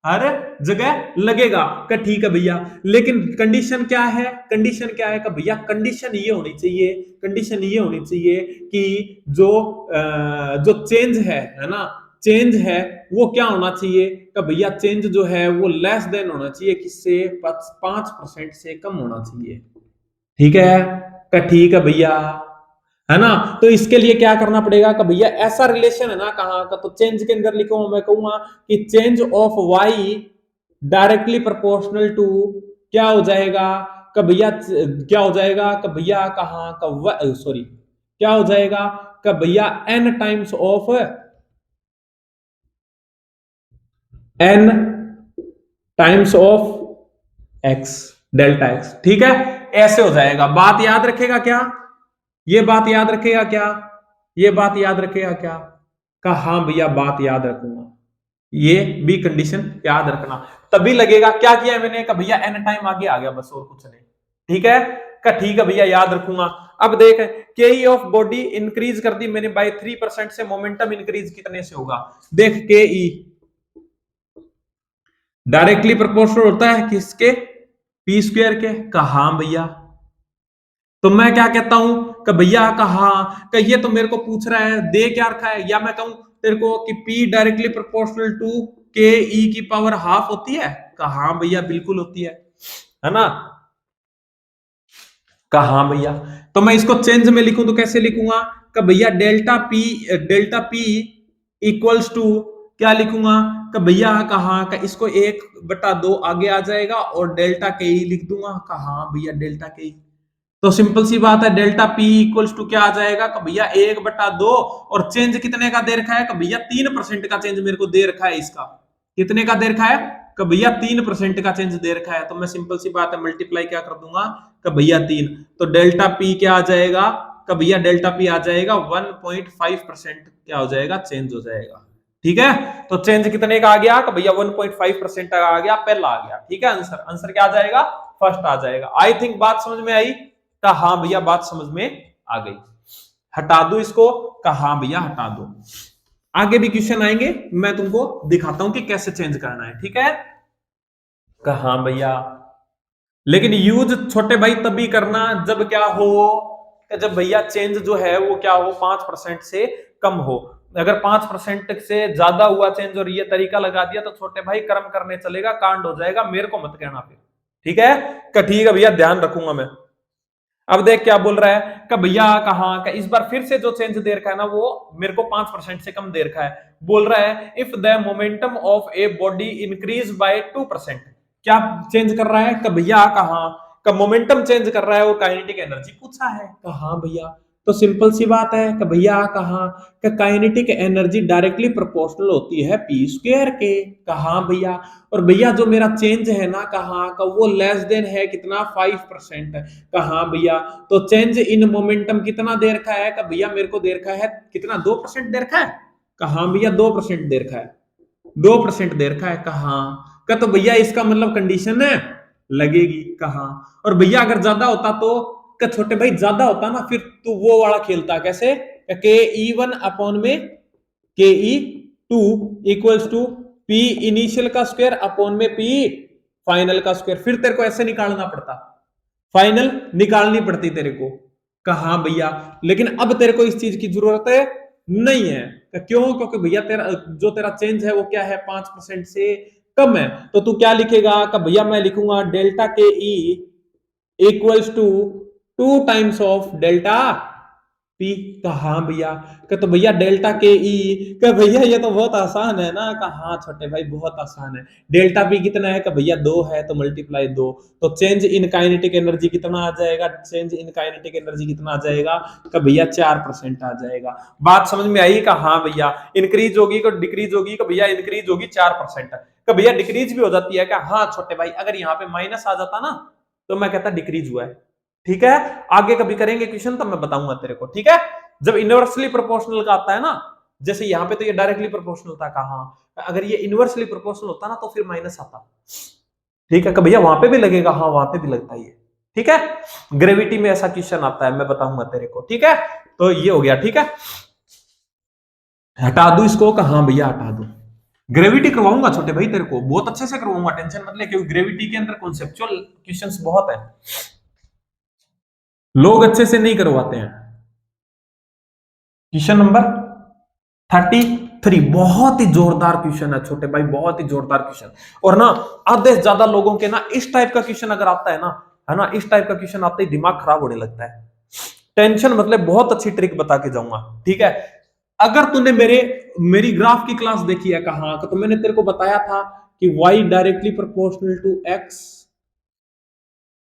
हर जगह लगेगा। का ठीक है भैया, लेकिन कंडीशन क्या है? कंडीशन क्या है? का भैया कंडीशन ये होनी चाहिए, कंडीशन ये होनी चाहिए कि जो चेंज है ना, चेंज है वो क्या होना चाहिए? का भैया चेंज जो है वो लेस देन होना चाहिए, किससे? 5% से कम होना चाहिए, ठीक है। का ठीक है भैया, है ना। तो इसके लिए क्या करना पड़ेगा? का भैया ऐसा रिलेशन है ना, कहां का? तो चेंज के अंदर लिखो, मैं कहूंगा कि change of y directly proportional to क्या हो जाएगा? का भैया क्या हो जाएगा? का भैया कहां का, सॉरी, क्या हो जाएगा? का भैया n times of n times of x, delta x, ठीक है। ऐसे हो जाएगा। बात याद रखेगा क्या? ये बात याद रखेगा क्या? ये बात याद रखेगा क्या? का हाँ भैया बात याद रखूंगा। ये भी कंडीशन याद रखना, तभी लगेगा। क्या किया मैंने? का भैया एन टाइम आगे आ गया, बस और कुछ नहीं, ठीक है। का ठीक है भैया, याद रखूंगा। अब देख, के ई ऑफ बॉडी इंक्रीज कर दी मैंने बाय 3% से, मोमेंटम इंक्रीज कितने से होगा? देख, के ई डायरेक्टली प्रोपोर्शनल होता है किसके? पी स्क्वायर के। कहा भैया, तो मैं क्या कहता हूं कि भैया कहा कि ये तो मेरे को पूछ रहा है दे क्या रखा है, या मैं कहूं तेरे को कि P डायरेक्टली प्रोपोर्शनल टू के ई की पावर हाफ होती है? कहा भैया बिल्कुल होती है ना। कहा भैया, तो मैं इसको चेंज में लिखूं तो कैसे लिखूंगा? कि भैया डेल्टा पी इक्वल्स टू क्या लिखूंगा? कि भैया कहा का इसको 1/2 आगे आ जाएगा और डेल्टा के ई लिख दूंगा। कहा भैया डेल्टा के ई, तो सिंपल सी बात है, डेल्टा पी इक्वल्स टू क्या आ जाएगा? कि भैया 1/2, और चेंज कितने का दे रखा है? कि भैया 3% का चेंज मेरे को दे रखा है इसका। कितने का दे रखा है? कि भैया 3% का चेंज दे रखा है। तो मैं सिंपल सी बात है मल्टीप्लाई क्या कर दूंगा? कि भैया 3, तो डेल्टा पी क्या आ जाएगा? कि भैया डेल्टा पी आ जाएगा 1.5% क्या हो जाएगा? चेंज हो जाएगा, ठीक है। तो चेंज कितने का आ गया? कि भैया 1.5% का आ गया, पहला आ गया, ठीक है। आंसर आंसर क्या आ जाएगा? फर्स्ट आ जाएगा। आई थिंक बात समझ में आई? का हाँ भैया बात समझ में आ गई। हटा दो इसको। का हाँ भैया हटा दो। आगे भी क्वेश्चन आएंगे, मैं तुमको दिखाता हूं कि कैसे चेंज करना है, ठीक है। का हाँ भैया, लेकिन यूज छोटे भाई तभी करना जब क्या हो? कि जब भैया चेंज जो है वो क्या हो? 5% से कम हो। अगर 5% से ज्यादा हुआ चेंज और ये तरीका लगा दिया तो छोटे भाई कर्म करने चलेगा, कांड हो जाएगा, मेरे को मत कहना फिर, ठीक है। का ठीक है भैया, ध्यान रखूंगा मैं। अब देख क्या बोल रहा है? कि भैया कहा का इस बार फिर से जो चेंज दे रखा है ना वो मेरे को 5% से कम दे रखा है। बोल रहा है if the momentum of a body increase by 2%। क्या चेंज कर रहा है? कि भैया कहा का मोमेंटम चेंज कर रहा है और काइनेटिक एनर्जी पूछा है। कहा भैया, तो सिंपल सी बात है कि भैया कहा कि काइनेटिक एनर्जी डायरेक्टली प्रोपोर्शनल होती है पी स्क्वायर के। कहा भैया, और भैया जो मेरा चेंज है ना, कहा का वो लेस देन है कितना? 5%। कहा भैया, तो चेंज इन मोमेंटम कितना दे रखा है? का भैया मेरे को दे रखा है कितना? 2% दे रखा है। कहा भैया 2% दे रखा है, 2% दे रखा है। कहा का, तो भैया इसका मतलब कंडीशन है लगेगी। कहा, और भैया अगर ज्यादा होता तो? का छोटे भाई ज्यादा होता ना फिर तू वो वाला खेलता, कैसे? के ई वन अपॉन में के E two equals to P initial का स्क्वायर अपॉन में पी फाइनल का स्क्वायर। फिर तेरे को ऐसे निकालना पड़ता, फाइनल निकालनी पड़ती तेरे को। कहा भैया, लेकिन अब तेरे को इस चीज की जरूरत है नहीं है। क्यों? क्योंकि भैया तेरा चेंज है वो क्या है? 5% से कम है। तो तू क्या लिखेगा? का भैया मैं लिखूंगा delta K E equals to 2 times of delta p का हाँ भैया का तो भैया डेल्टा के ई का भैया ये तो बहुत आसान है ना का हाँ छोटे भाई बहुत आसान है। डेल्टा पी कितना है का भैया 2 है तो मल्टीप्लाई 2। तो चेंज इन काइनेटिक एनर्जी कितना आ जाएगा, चेंज इन काइनेटिक एनर्जी कितना आ जाएगा का भैया 4% आ जाएगा। बात समझ में आई का हाँ भैया इंक्रीज होगी का डिक्रीज होगी का भैया इंक्रीज होगी 4% का भैया डिक्रीज भी हो जाती है क्या, हाँ छोटे भाई अगर यहाँ पे माइनस आ जाता ना तो मैं कहता डिक्रीज हुआ है। ठीक है, आगे कभी करेंगे क्वेश्चन तब मैं बताऊंगा तेरे को। ठीक है, जब इनवर्सली प्रोपोर्शनल का आता है ना, जैसे यहाँ पे तो ये डायरेक्टली प्रोपोर्शनल था कहा, अगर ये इनवर्सली प्रोपोर्शनल होता ना तो फिर माइनस आता। ठीक है, कि भैया वहां पे भी लगेगा, हाँ वहां पे भी लगता है ये। ठीक है, ग्रेविटी में ऐसा क्वेश्चन आता है मैं बताऊंगा तेरे को। ठीक है, तो ये हो गया। ठीक है, हटा दू इसको का, हाँ भैया हटा दू। ग्रेविटी करवाऊंगा छोटे भाई तेरे को, बहुत अच्छे से करवाऊंगा, टेंशन मत ले, क्योंकि ग्रेविटी के अंदर कॉन्सेप्चुअल क्वेश्चंस बहुत है, लोग अच्छे से नहीं करवाते हैं। क्वेश्चन नंबर 33 बहुत ही जोरदार क्वेश्चन है छोटे भाई, बहुत ही जोरदार क्वेश्चन। और ना आधे से ज्यादा लोगों के ना इस टाइप का क्वेश्चन अगर आता है ना, है ना, इस टाइप का क्वेश्चन आते ही दिमाग खराब होने लगता है। टेंशन मतलब बहुत अच्छी ट्रिक बता के जाऊंगा। ठीक है, अगर तूने मेरी ग्राफ की क्लास देखी है कहां तो मैंने तेरे को बताया था कि y directly proportional to x,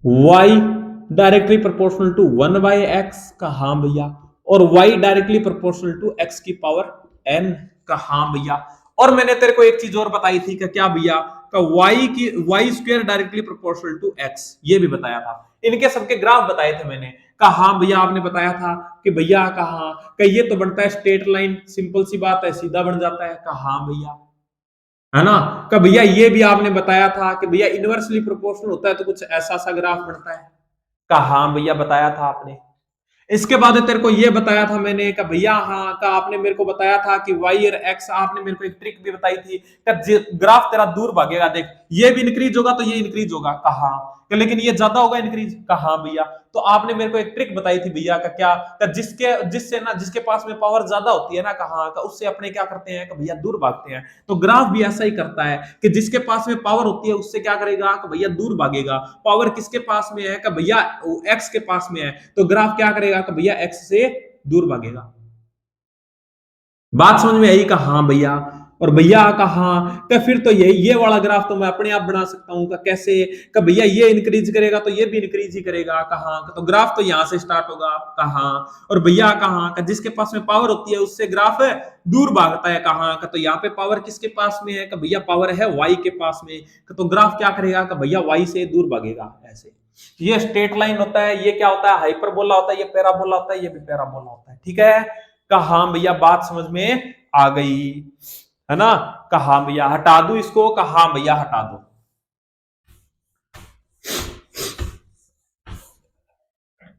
y directly proportional to 1/x का हाँ भैया, और y directly proportional to x की पावर n का हाँ भैया। और मैंने तेरे को एक चीज और बताई थी कि क्या भैया का y square directly proportional to x, ये भी बताया था। इनके सबके ग्राफ बताए थे मैंने। कहा हाँ भैया आपने बताया था कि भैया कहा कि ये तो बनता है स्ट्रेट लाइन, सिंपल सी बात है, सीधा बन जाता है। कहा हाँ भैया, है ना। का भैया ये भी आपने बताया था कि भैया इनवर्सली प्रोपोर्शनल होता है तो कुछ ऐसा सा ग्राफ बनता है। कहा हाँ भैया बताया था आपने। इसके बाद तेरे को ये बताया था मैंने का भैया हाँ का आपने मेरे को बताया था कि वाई और एक्स, आपने मेरे को एक ट्रिक भी बताई थी कि ग्राफ तेरा दूर भागेगा, देख ये भी इंक्रीज होगा तो ये इंक्रीज होगा। कहा लेकिन ये ज्यादा होगा इंक्रीज। कहा भैया, तो आपने मेरे को एक ट्रिक बताई थी भैया का क्या का जिससे ना जिसके पास में पावर ज्यादा होती है ना कहा का उससे अपने क्या करते हैं कि भैया दूर भागते हैं। तो ग्राफ भी ऐसा ही करता है कि जिसके पास में पावर होती है उससे क्या करेगा कि भैया दूर भागेगा। पावर किसके पास में है कि भैया एक्स के पास में है, तो ग्राफ क्या करेगा कि भैया एक्स से दूर भागेगा। बात समझ में आई का हाँ भैया। और भैया का हाँ का फिर तो ये वाला ग्राफ तो मैं अपने आप बना सकता हूं का कैसे का भैया ये इंक्रीज करेगा तो ये भी इंक्रीज ही करेगा। कहा तो ग्राफ तो यहां से स्टार्ट होगा। कहा और भैया कहा का जिसके पास में पावर होती है उससे ग्राफ दूर भागता है। कहा का तो यहाँ पे पावर किसके पास में है का भैया पावर है वाई के पास में, तो ग्राफ क्या करेगा का भैया वाई से दूर भागेगा। ऐसे ये स्ट्रेट लाइन होता है, ये क्या होता है हाइपरबोला होता है, ये पैराबोला होता है, ये भी पैराबोला होता है। ठीक है, कहा भैया बात समझ में आ गई, है ना। कहा भैया हटा दू इसको, कहा भैया हटा दो।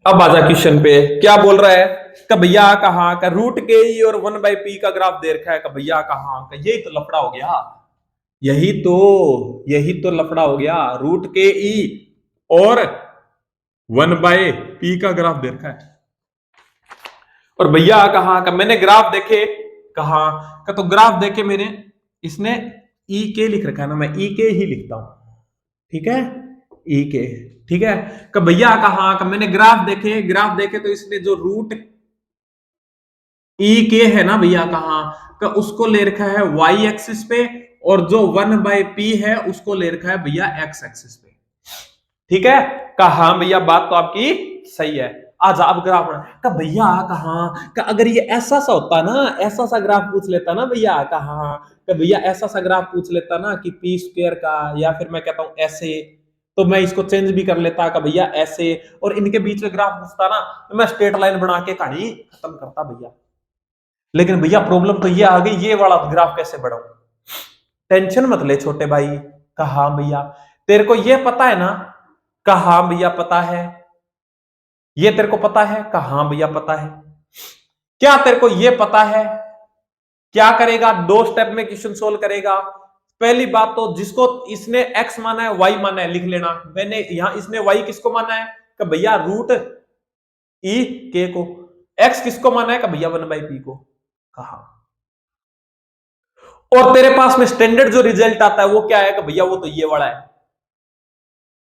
अब आजा क्वेश्चन पे, क्या बोल रहा है का भैया कहा का रूट के ई और 1/p का ग्राफ दे रखा है का भैया कहा का यही तो लफड़ा हो गया, यही तो लफड़ा हो गया। रूट के ई और 1/p का ग्राफ दे रखा है। और भैया कहा का मैंने ग्राफ देखे, कहा का तो ग्राफ देखे मैंने, इसने ई के लिख रखा है ना, मैं ई के ही लिखता हूं। ठीक है, ई के। ठीक है, का भैया कहा का मैंने ग्राफ देखे तो इसने जो रूट ई के है ना भैया कहा का उसको ले रखा है वाई एक्सिस पे, और जो 1/p है उसको ले रखा है भैया एक्स एक्सिस पे। ठीक है, कहा भैया बात तो आपकी सही है। आज अब ग्राफ का भैया कहा का अगर ये ऐसा सा होता ना, ऐसा सा ग्राफ पूछ लेता ना भैया कहा का भैया ऐसा सा ग्राफ पूछ लेता ना कि पी स्क्वायर का, या फिर मैं कहता हूं ऐसे, तो मैं इसको चेंज भी कर लेता का भैया ऐसे, और इनके बीच में ग्राफ पूछता ना तो मैं स्ट्रेट लाइन बना के कहानी खत्म करता भैया। लेकिन भैया प्रॉब्लम तो ये आ गई, ये वाला ग्राफ कैसे बढ़ाऊं। टेंशन मत ले छोटे भाई, कहा भैया तेरे को ये पता है ना, कहा भैया पता है, ये तेरे को पता है, कहा भैया पता है। क्या तेरे को ये पता है क्या करेगा, 2 स्टेप में क्वेश्चन सोल्व करेगा। पहली बात तो जिसको इसने x माना है y माना है लिख लेना, मैंने यहां इसने y किसको माना है कि भैया रूट ई के को, x किसको माना है कि भैया 1/p को। कहा और तेरे पास में स्टैंडर्ड जो रिजल्ट आता है वो क्या है कि भैया वो तो ये वाला है।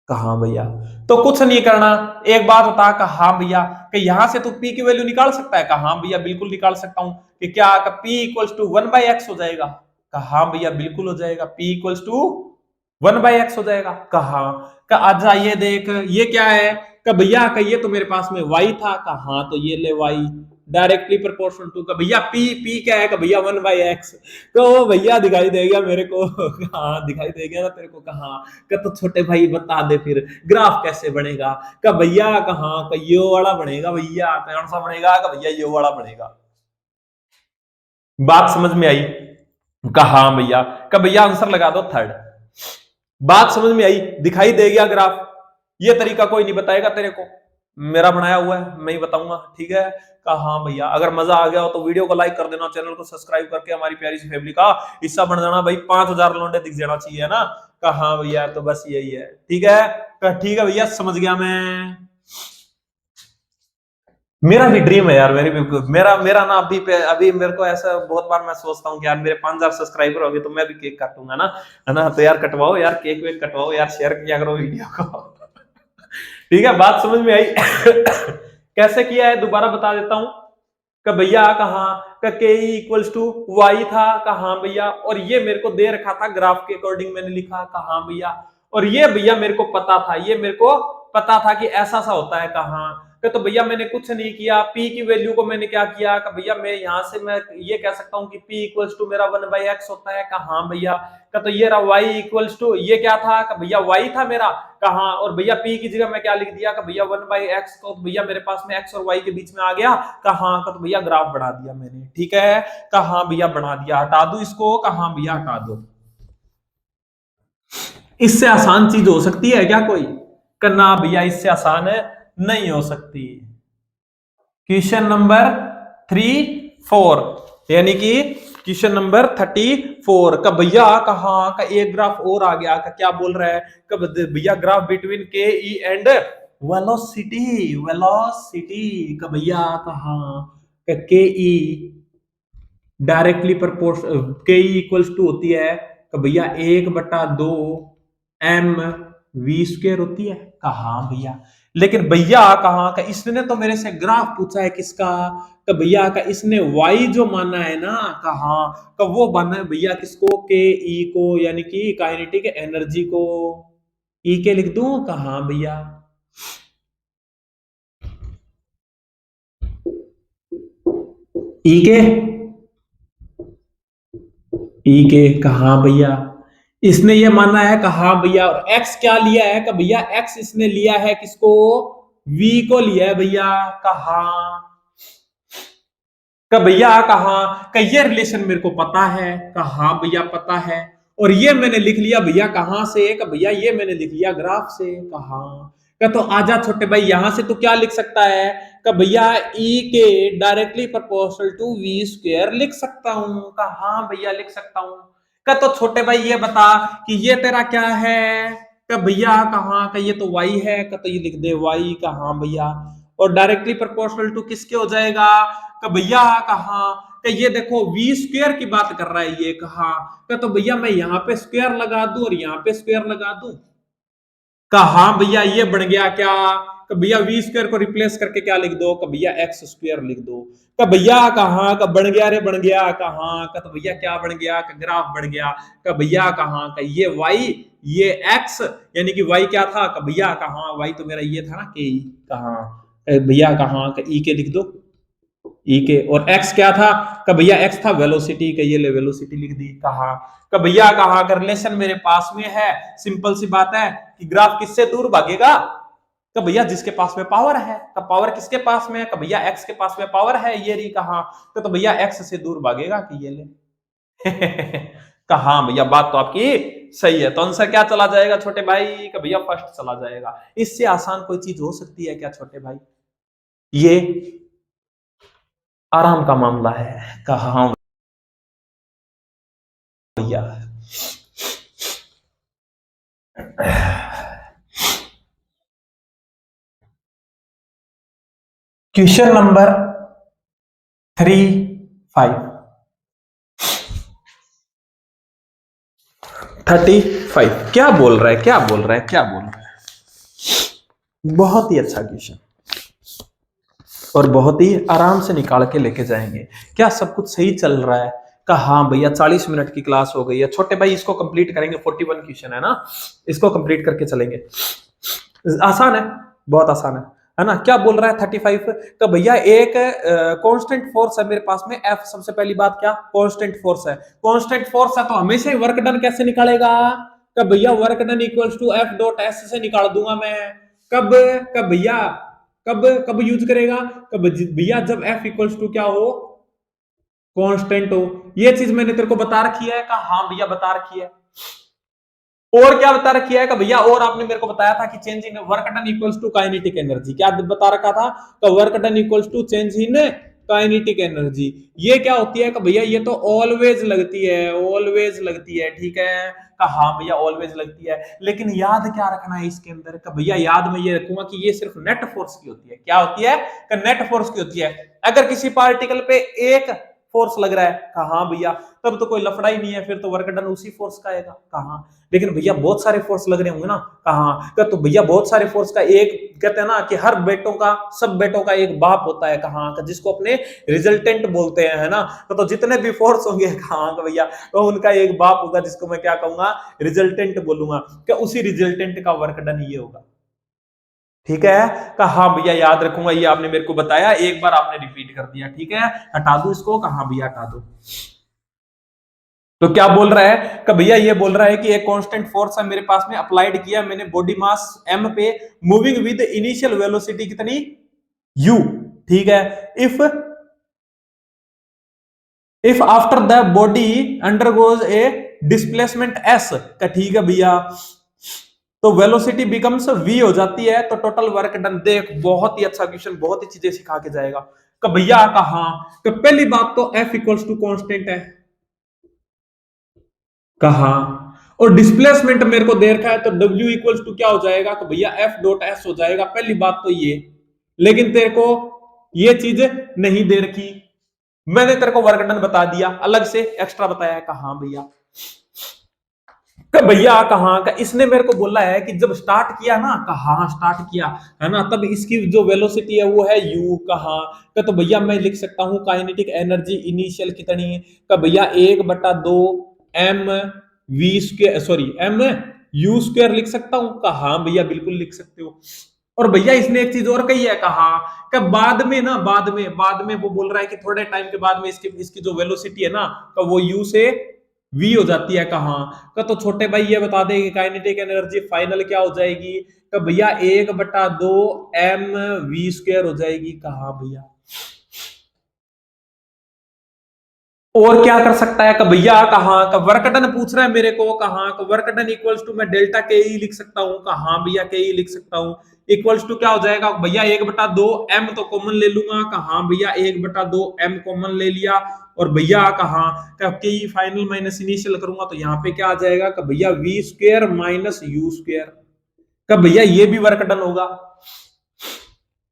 कहा भैया, तो कुछ नहीं करना, एक बात बता, कहा भैया कि यहां से तू पी की वैल्यू निकाल सकता है? कहा भैया बिल्कुल निकाल सकता हूं। कि क्या पी इक्वल्स टू 1/x हो जाएगा? कहा भैया बिल्कुल हो जाएगा, पी इक्वल्स टू 1/x हो जाएगा। कहा का आजा ये देख, ये क्या है? का भैया का ये तो मेरे पास में y था। कहा तो ये ले y डायरेक्टली प्रोपोर्शनल टू का भैया p क्या है? का भैया 1/x। तो भैया दिखाई देगा मेरे को? हाँ दिखाई देगा ना तेरे को? कहा का तो छोटे भाई बता दे फिर ग्राफ कैसे बनेगा? का भैया कहा का यो वाला बनेगा भैया। कौन सा बनेगा? का भैया यो वाला बनेगा। बात समझ में आई? कहा भैया, का भैया आंसर लगा दो थर्ड। बात समझ में आई? दिखाई दे गया ग्राफ? ये तरीका कोई नहीं बताएगा तेरे को, मेरा बनाया हुआ है, मैं ही बताऊंगा। ठीक है? कहा भैया अगर मजा आ गया हो तो वीडियो को लाइक कर देना, चैनल को सब्सक्राइब करके हमारी प्यारी सी फैमिली का हिस्सा बन जाना भाई। 5000 लौंडे दिख जाना चाहिए ना? कहा भैया तो बस यही है। ठीक है? ठीक है भैया, समझ गया मैं। मेरा भी ड्रीम है यार, मेरी भी, मेरा मेरा ना अभी मेरे को ऐसा बहुत बार मैं सोचता हूँ कि यार मेरे 5000 सब्सक्राइबर हो गए तो मैं भी केक काटूंगा ना, है ना? तो यार कटवाओ यार, केक वेक कटवाओ यार, शेयर किया करो वीडियो को। ठीक है? बात समझ में आई? कैसे किया है दोबारा बता देता हूं। का भैया कहा का के इक्वल्स टू वाई था। कहा भैया, और ये मेरे को दे रखा था ग्राफ के अकॉर्डिंग मैंने लिखा। कहा भैया, और ये भैया मेरे को पता था, ये मेरे को पता था कि ऐसा सा होता है। कहा तो भैया मैंने कुछ नहीं किया, पी की वैल्यू को मैंने क्या किया? का भैया मैं यहां से मैं ये कह सकता हूं कि पी इक्वल्स टू मेरा 1/x होता है। कहा भैया का तो ये रहा y इक्वल्स टू, ये क्या था? का भैया y था मेरा। कहा और भैया p की जगह मैं क्या लिख दिया? का भैया 1/x। तो भैया मेरे पास में x और y के बीच में आ गया। कहा का तो भैया ग्राफ बना दिया मैंने। ठीक है? कहा भैया बना दिया, हटा दू इसको? कहा भैया हटा दो। इससे आसान चीज हो सकती है क्या कोई? करना भैया इससे आसान है, नहीं हो सकती। क्वेश्चन नंबर 34, यानी कि क्वेश्चन नंबर 34 का भैया कहा का एक ग्राफ और आ गया। का क्या बोल रहा है? कब भैया ग्राफ बिटवीन के ई एंड वेलोसिटी, वेलोसिटी का भैया कहा के ई डायरेक्टली प्रोपोर्शनल, के ई इक्वल्स टू होती है का भैया 1/2 एम वी स्क्वायर होती है। कहा भैया, लेकिन भैया कहा का इसने तो मेरे से ग्राफ पूछा है किसका? का भैया का इसने y जो माना है ना, कहा का वो माना है भैया किसको? के ई को, यानी कि काइनेटिक एनर्जी को। ई के लिख दूं? कहा भैया ई के, ई के कहा भैया इसने ये माना है। कहा भैया, और x क्या लिया है? का भैया x इसने लिया है किसको? v को लिया है भैया। कहा का भैया कहा का ये रिलेशन मेरे को पता है। कहा भैया पता है, और ये मैंने लिख लिया भैया कहां से? का भैया ये मैंने लिख लिया ग्राफ से। कहा का तो आजा छोटे भाई, यहां से तो क्या लिख सकता है? का भैया e के directly proportional to v square लिख सकता हूं। कहा भैया लिख सकता हूं। का तो छोटे भाई ये बता कि ये तेरा क्या है? का भैया कहा का ये तो y है। का तो ये लिख दे y। कहा भैया, और डायरेक्टली प्रोपोर्शनल टू किसके हो जाएगा? का भैया कहा कि ये देखो वी स्क्वायर की बात कर रहा है ये। कहा का तो भैया मैं यहाँ पे स्क्वायर लगा दूं और यहाँ पे स्क्वायर लगा दूं। कहा भैया ये बन गया क्या? का भैया वी स्क्वायर को रिप्लेस करके क्या लिख दो? का भैया एक्स स्क्वायर लिख दो। का भैया कहा का बन गया रे, बन गया। कहा का तो भैया क्या बन गया? का ग्राफ बन गया। का भैया कहा का ये वाई, ये एक्स, यानी कि वाई क्या था? का भैया कहा वाई तो मेरा ये था ना के ई। कहा भैया कहा का ई के लिख दो, ई के, और एक्स क्या था? का भैया एक्स था वेलोसिटी का, ये ले वेलोसिटी लिख दी। कहा का भैया कहा का रिलेशन मेरे पास में है, सिंपल सी बात है कि ग्राफ किससे दूर भागेगा? का भैया जिसके पास में पावर है। का पावर किसके पास में है? का भैया एक्स के पास में पावर है, ये रही। कहा तो भैया एक्स से दूर भागेगा कि ये ले। कहा भैया बात तो आपकी सही है, तो आंसर क्या चला जाएगा छोटे भाई? का भैया फर्स्ट चला जाएगा। इससे आसान कोई चीज हो सकती है क्या छोटे भाई? ये आराम का मामला है। कहा भैया क्वेश्चन नंबर 35 क्या बोल रहा है? क्या बोल रहा है? क्या बोल रहा है? बहुत ही अच्छा क्वेश्चन और बहुत ही आराम से निकाल के लेके जाएंगे। क्या सब कुछ सही चल रहा है? कहा हाँ भैया 40 मिनट की क्लास हो गई है। छोटे भाई इसको कंप्लीट करेंगे, 41 क्वेश्चन है ना, इसको कंप्लीट करके चलेंगे। आसान है, बहुत आसान है ना। क्या बोल रहा है 35? तो भैया एक कांस्टेंट फोर्स है मेरे पास में एफ। सबसे पहली बात क्या, कांस्टेंट फोर्स है। कांस्टेंट फोर्स है तो हमेशा ही वर्क डन कैसे निकालेगा? कब भैया work done equals to F dot S से निकाल दूंगा मैं। कब? कब भैया? कब कब यूज करेगा? कब भैया? जब एफ इक्वल्स टू क्या हो, कांस्टेंट हो। ये चीज मैंने तेरे को बता रखी है। कहा हाँ भैया बता रखी है। और क्या बता रखी है? कि भैया और आपने मेरे को बताया था कि change in work done equals to kinetic energy. क्या बता रखा था? कि work done equals to change in kinetic energy. ये क्या होती है? कि भैया ये तो ऑलवेज लगती है, ऑलवेज लगती है, ठीक है। का हाँ भैया ऑलवेज लगती है, लेकिन याद क्या रखना है इसके अंदर? का भैया याद में ये रखूंगा कि ये सिर्फ नेट फोर्स की होती है। क्या होती है? कि नेट फोर्स की होती है। अगर किसी पार्टिकल पे एक फोर्स लग रहा है, कहा हाँ भैया, तब तो कोई लफड़ा ही नहीं है, फिर तो वर्क डन उसी फोर्स का आएगा। कहा लेकिन भैया बहुत सारे फोर्स लग रहे होंगे ना। कहा तो भैया बहुत सारे फोर्स का एक, कहते हैं ना कि हर बेटों का, सब बेटों का एक बाप होता है। कहा जिसको अपने रिजल्टेंट बोलते हैं, है ना। तो जितने भी फोर्स होंगे कहा भैया तो उनका एक बाप होगा, जिसको मैं क्या कहूंगा, रिजल्टेंट बोलूंगा। क्या उसी रिजल्टेंट का वर्क डन ये होगा, ठीक है। कहा हाँ भैया याद रखूंगा, ये आपने मेरे को बताया, एक बार आपने रिपीट कर दिया, ठीक है। हटा दो इसको। कहा भैया हटा दो। तो क्या बोल रहा है? कि भैया ये बोल रहा है कि एक कांस्टेंट फोर्स है मेरे पास में, अप्लाइड किया मैंने बॉडी मास m पे, मूविंग विद इनिशियल वेलोसिटी कितनी, u, ठीक है। If if after the body undergoes A displacement s का, ठीक है भैया, तो वेलोसिटी बिकम्स v हो जाती है, तो टोटल वर्क डन। देख बहुत ही अच्छा क्वेश्चन, बहुत ही चीजें सिखा के जाएगा। कि भैया कहा कि पहली बात तो f इक्वल्स टू कांस्टेंट है। कहा और डिस्प्लेसमेंट मेरे को दे रखा है, तो W इक्वल्स टू क्या हो जाएगा? तो भैया F डॉट S हो जाएगा। पहली बात तो ये, लेकिन तेरे को ये चीज नहीं दे रखी। मैंने तेरे को वर्क डन बता दिया, अलग से एक्स्ट्रा बताया। कहा भैया भैया कहा का इसने मेरे को बोला है कि जब स्टार्ट किया ना, कहा स्टार्ट किया है ना, तब इसकी जो वेलोसिटी है वो है u। कहा का तो भैया मैं लिख सकता हूं काइनेटिक एनर्जी इनिशियल कितनी? का भैया 1/2 m v square, sorry m u square लिख सकता हूं। कहा भैया बिल्कुल लिख सकते हो। और भैया इसने एक चीज और कही है। कहा कि बाद में ना, बाद में वो बोल रहा है कि थोड़े टाइम के बाद में इसकी इसकी जो वेलोसिटी है ना, तो वो u से v हो जाती है। कहा का तो छोटे भाई ये बता दे कि काइनेटिक एनर्जी फाइनल क्या हो जाएगी? तो भैया 1/2 m v स्क्वायर हो जाएगी। कहा भैया और क्या कर सकता है? कि भैया कहा का वर्क डन पूछ रहा है मेरे को। कहा का वर्क डन इक्वल्स टू मैं डेल्टा के ई लिख सकता हूं। कहा भैया के ई लिख सकता हूं। इक्वल्स टू क्या हो जाएगा भैया? 1/2 m तो कॉमन ले लूंगा। कहा भैया 1/2 m कॉमन ले लिया। और भैया कहा के ई फाइनल माइनस इनिशियल करूंगा तो यहाँ पे क्या आ जाएगा? कि भैया v square minus u square. का भैया ये भी वर्क डन होगा।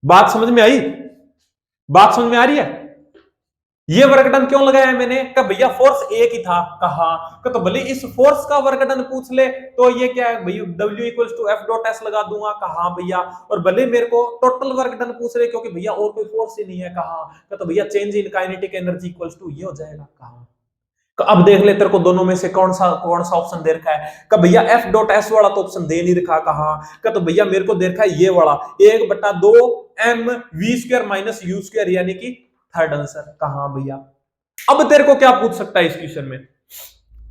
बात समझ में आई? बात समझ में आ रही है? ये वर्क डन क्यों लगाया है मैंने? कहा भैया फोर्स एक ही था। कहा तो भले इस फोर्स का वर्क डन पूछ ले तो ये क्या है भैया, W equals to F dot S लगा दूंगा। कहा भैया और भले मेरे को टोटल वर्क डन पूछ ले, क्योंकि भैया और कोई फोर्स ही नहीं है। कहा तो भैया change in kinetic energy equals to ये हो जाएगा। कहा अब देख ले तेरे को दोनों में से कौन सा ऑप्शन दे रखा है? का भैया F डॉट S वाला तो ऑप्शन दे नहीं रखा। कहा का तो भैया मेरे को दे रखा है ये वाला 1/2 m v square minus u square, यानी कि थर्ड आंसर। कहा भैया अब तेरे को क्या पूछ सकता है इस क्वेश्चन में?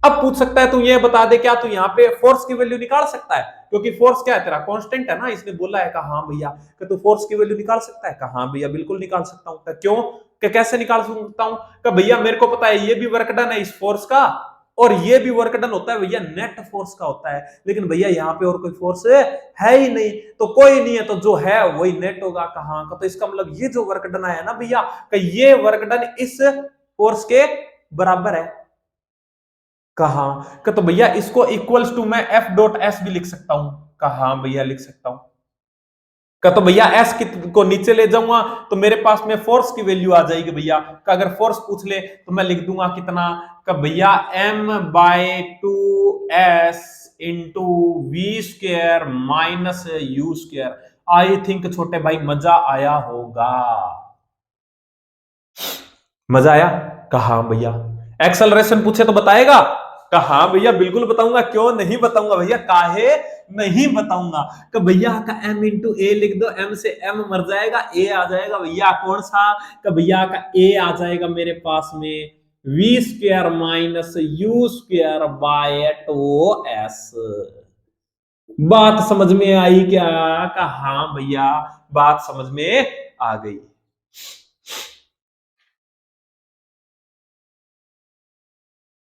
अब पूछ सकता है तू ये बता दे, क्या तू यहाँ पे फोर्स की वैल्यू निकाल सकता है? क्योंकि फोर्स क्या है तेरा, कांस्टेंट है ना। इसने बोला है कहा हाँ भैया कि तू फोर्स की वैल्यू निकाल सकता है। कहा हाँ भैया बिल्कुल निकाल सकता हूँ। क्यों? कि कैसे निकाल सकता हूँ? कि भैया मेरे को पता है ये भी वर्क डन है इस फोर्स का, और ये भी वर्क डन होता है भैया नेट फोर्स का होता है। लेकिन भैया यहाँ पे और कोई फोर्स है ही नहीं, तो कोई नहीं है, तो जो है वही नेट होगा। कहाँ का? तो इसका मतलब ये जो वर्क डन है ना भैया, कि ये वर्क डन इस फोर्स के बराबर है। कहा कि तो भैया इसको इक्वल्स टू मैं F डॉट S भी लिख सकता हूं। कहा भैया लिख सकता हूं। का तो भैया S को नीचे ले जाऊंगा तो मेरे पास में फोर्स की वैल्यू आ जाएगी भैया। का अगर फोर्स पूछ ले तो मैं लिख दूंगा कितना? का भैया m/2s into v square minus u square. I think छोटे भाई मजा आया होगा। मजा आया? कहा भैया। एक्सेलरेशन पूछे तो बताएगा? कहा भैया बिल्कुल बताऊंगा, क्यों नहीं बताऊंगा भैया, काहे नहीं बताऊंगा। कि भैया का m इंटू ए लिख दो, m से m मर जाएगा, a आ जाएगा भैया कौन सा, कि भैया का a आ जाएगा मेरे पास में v square minus u square by 2s। बात समझ में आई क्या? कहा भैया बात समझ में आ गई।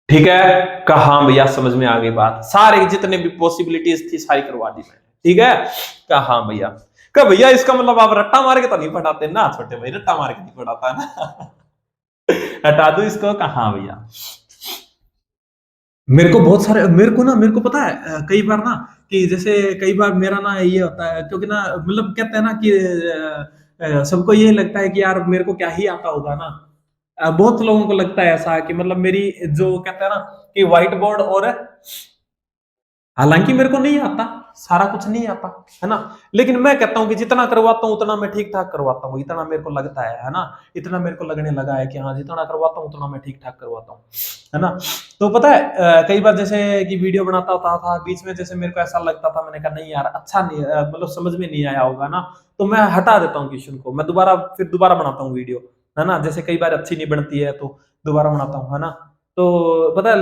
ठीक है, कहा भैया समझ में आ गई बात, सारे जितने भी पॉसिबिलिटीज थी सारी करवा दी मैंने। ठीक है, कहा भैया। कहा भैया इसका मतलब आप रट्टा मार के तो नहीं पढ़ाते ना छोटे भाई, रट्टा मार के नहीं पढ़ाता है ना। हटा दो इसको। कहा भैया मेरे को बहुत सारे, मेरे को पता है कई बार ना कि जैसे कई बार मेरा ना ये होता है, क्योंकि ना मतलब कहते हैं ना कि सबको ये लगता है कि यार मेरे को क्या ही आता होगा ना। बहुत लोगों को लगता है ऐसा कि मतलब मेरी जो कहते हैं ना कि व्हाइट बोर्ड और, हालांकि मेरे को नहीं आता, सारा कुछ नहीं आता है ना, लेकिन मैं कहता हूं कि जितना करवाता हूं उतना मैं ठीक ठाक करवाता हूं, इतना मेरे को लगता है ना, इतना मेरे को लगने लगा है कि हाँ जितना करवाता हूं उतना मैं ठीक ठाक करवाता हूं, है ना। तो पता है कई बार जैसे कि वीडियो बनाता होता था बीच में, जैसे मेरे को ऐसा लगता था, मैंने कहा नहीं यार अच्छा नहीं मतलब समझ में नहीं आया होगा ना, तो मैं हटा देता हूँ क्वेश्चन को, मैं दोबारा बनाता हूँ वीडियो, है ना। जैसे कई बार अच्छी नहीं बनती है तो दोबारा बनाता हूँ, है ना। तो पता है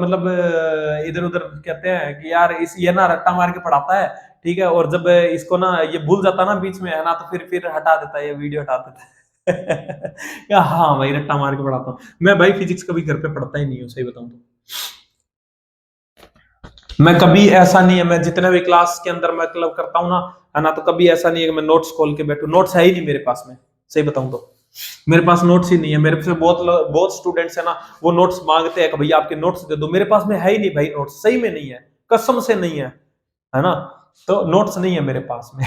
मतलब इधर उधर कहते हैं कि यार इस ये ना रट्टा मार के पढ़ाता है, ठीक है, और जब इसको ना ये भूल जाता ना बीच में, है ना, तो फिर हटा देता है, ये वीडियो हटा देता है। या हाँ भाई रट्टा मार के पढ़ाता हूँ मैं भाई, फिजिक्स कभी घर पे पढ़ता ही नहीं हूँ सही बताऊं तो। मैं कभी ऐसा नहीं है, मैं जितने भी क्लास के अंदर मैं क्लब करता हूँ ना, है ना, तो कभी ऐसा नहीं है कि मैं नोट्स खोल के बैठू, नोट्स है ही नहीं मेरे पास में, सही बताऊं तो मेरे पास नोट्स ही नहीं है। मेरे से बहुत स्टूडेंट्स है ना, वो नोट्स मांगते हैं कि भैया आपके नोट्स दे दो, मेरे पास में है ही नहीं भाई, नोट्स सही में नहीं है, कसम से नहीं है ना, तो नोट्स नहीं है मेरे पास में।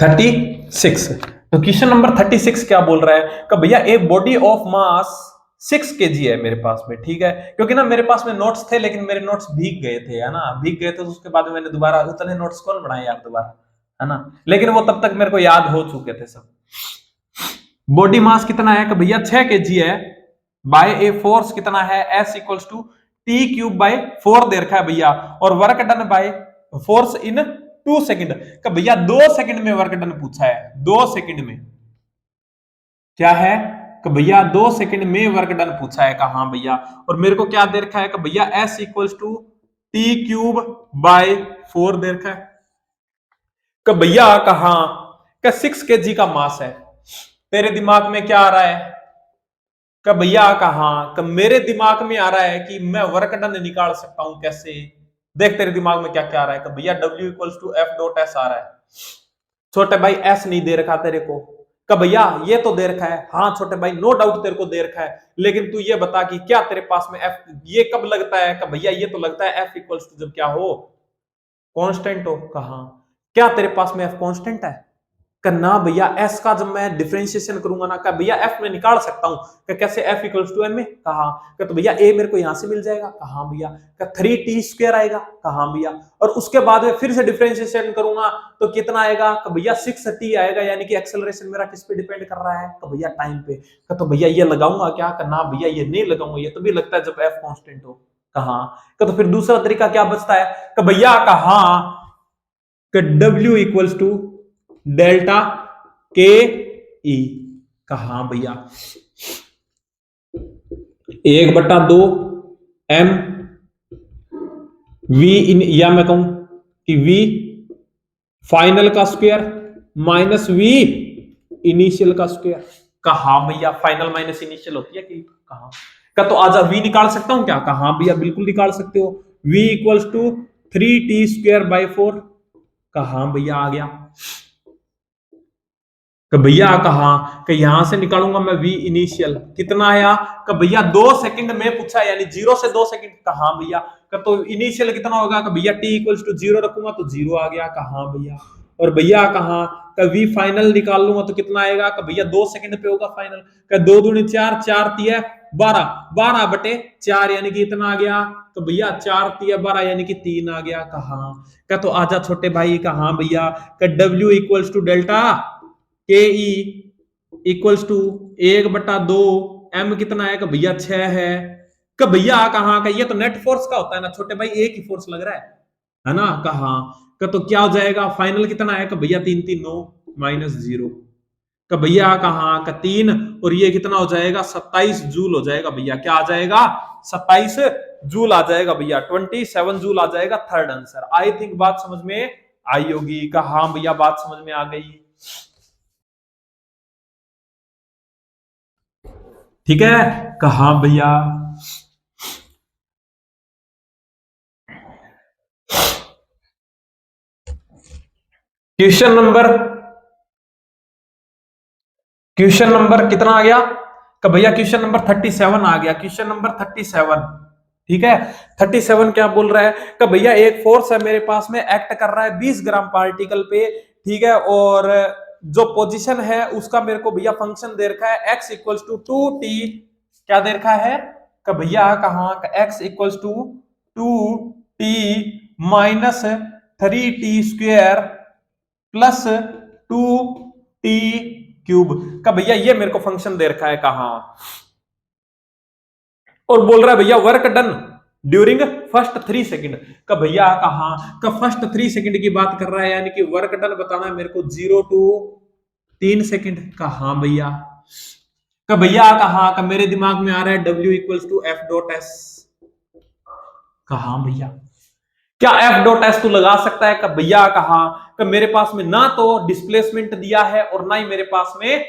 36, तो क्वेश्चन नंबर 36 क्या बोल रहा है कि भैया a body of mass 6 kg है मेरे पास में, ठीक है, क्योंकि ना मेरे पास में नोट्स थे लेकिन मेरे नोट्स भीग गए थे, है ना, भीग गए थे, तो उसके बाद मैंने दोबारा उतने नोट्स कौन बनाए यार दोबारा, है ना, लेकिन वो तब तक मेरे को याद हो चुके थे सब। बॉडी मास कितना है कि भैया 6 kg है, बाय ए फोर्स कितना है S equals to t cube by 4 दे रखा है भैया, और work done by force in 2 second, का भैया 2 सेकंड में वर्क डन पूछा है, 2 सेकंड में क्या है कि भैया 2 सेकंड में वर्क डन पूछा है, कहा भैया, और मेरे को क्या दे रखा है कि भैया S equals to t cube by 4 दे रखा है, कि भैया कहा का 6 kg का मास है, तेरे दिमाग में क्या आ रहा है कि भैया कहा कि मेरे दिमाग में आ रहा है कि मैं वर्क डन निकाल सकता हूं कैसे, देख तेरे दिमाग में क्या क्या आ रहा है कि भैया W equals to F dot S आ रहा है, छोटे भाई एस नहीं दे रखा तेरे को, कि भैया ये तो दे रखा है, हाँ छोटे भाई नो डाउट तेरे को दे रखा है, लेकिन तू ये बता कि क्या तेरे पास में एफ ये कब लगता है कि भैया ये तो लगता है एफ इक्वल्स टू जब क्या हो कांस्टेंट हो, कहा क्या तेरे पास में एफ कांस्टेंट है, करना भैया एस का जब मैं डिफरेंशिएशन करूंगा ना, का भैया एफ में निकाल सकता हूं, कि कैसे एफ इक्वल्स टू एम में, कहा तो भैया ए मेरे को यहां से मिल जाएगा, कहा भैया का 3t² आएगा, कहा भैया, और उसके बाद में फिर से डिफरेंशिएशन करूंगा तो कितना आएगा, कि भैया 6t आएगा, यानी कि एक्सेलरेशन मेरा किस पे डिपेंड कर रहा है, कि भैया टाइम पे, तो भैया ये लगाऊंगा क्या, करना भैया ये नहीं लगाऊंगा, ये तो भी लगता है जब एफ कांस्टेंट हो, कहा तो फिर दूसरा तरीका क्या बचता है, कि भैया कहा कि W equals to delta K ई, कहा भैया 1/2 एम वी इन, या मैं कहूं कि वी फाइनल का स्क्वायर माइनस वी इनिशियल का स्क्वायर, कहा भैया फाइनल माइनस इनिशियल होती है कि, कहा का तो आज वी निकाल सकता हूं क्या, कहा भैया बिल्कुल निकाल सकते हो, v equals to 3t² bye 4, कहा भैया आ गया, कि भैया कहा कि यहां से निकालूंगा मैं v इनिशियल कितना आया, कि भैया 2 सेकंड में पूछा, यानी 0 से 2 सेकंड, कहा भैया का तो इनिशियल कितना होगा, कि भैया t इक्वल्स टू 0 रखूंगा तो 0 आ गया, कहा भैया, और भैया कहा का v फाइनल निकाल लूंगा तो कितना आएगा, कि भैया 2 सेकंड पे होगा फाइनल, का 2 दूनी 4, 4 तिया 12, 12/4 यानी कि इतना आ गया। तो भैया 4 तिया 12 यानी कि 3 आ गया। कहा का तो आजा छोटे भाई, कहा भैया का W equals to delta K E equals to 1/2 M कितना है? का भैया 6 है। का भैया कहा का ये तो नेट फोर्स का होता है ना छोटे भाई, एक ही फोर्स लग रहा है ना। कहा का तो क्या हो जाएगा? फाइनल कितना है? का भैया 3 3 9 -0। का भैया कहा का 3 और ये कितना हो जाएगा? 27 जूल हो जाएगा भैया। क्या आ जाएगा? 27 जूल आ जाएगा भैया। 27 जूल आ जाएगा थर्ड आंसर। आई थिंक बात समझ में आई होगी। का हाँ भैया बात समझ में आ गई। ठीक है। का हाँ भैया। क्वेश्चन नंबर कितना आ गया? का भैया क्वेश्चन नंबर 37 आ गया। Question number 37। ठीक है। 37 क्या बोल रहा है? का भैया एक फोर्स है मेरे पास में, एक्ट कर रहा है 20 ग्राम पार्टिकल पे। ठीक है। और जो पोजीशन है उसका मेरे को भैया फंक्शन दे रखा है x इक्वल्स टू 2t। क्या दे रखा है? का भैया कहा x equals to 2t minus 3t² plus 2t cube. का भैया ये मेरे को फंक्शन दे रखा है। कहा और बोल रहा है भैया work done during first 3 second. का भैया कहा का फर्स्ट 3 सेकंड की बात कर रहा है, यानी कि वर्क डन बताना है मेरे को 0 to 3 सेकंड। का हाँ भैया। का भैया कहा का मेरे दिमाग में आ रहा है W इक्वल्स टू F.S। का हाँ भैया। क्या F.S तू लगा सकता है? का भैया कहा का मेरे पास में ना तो डिस्प्लेसमेंट दिया है और ना ही मेरे पास में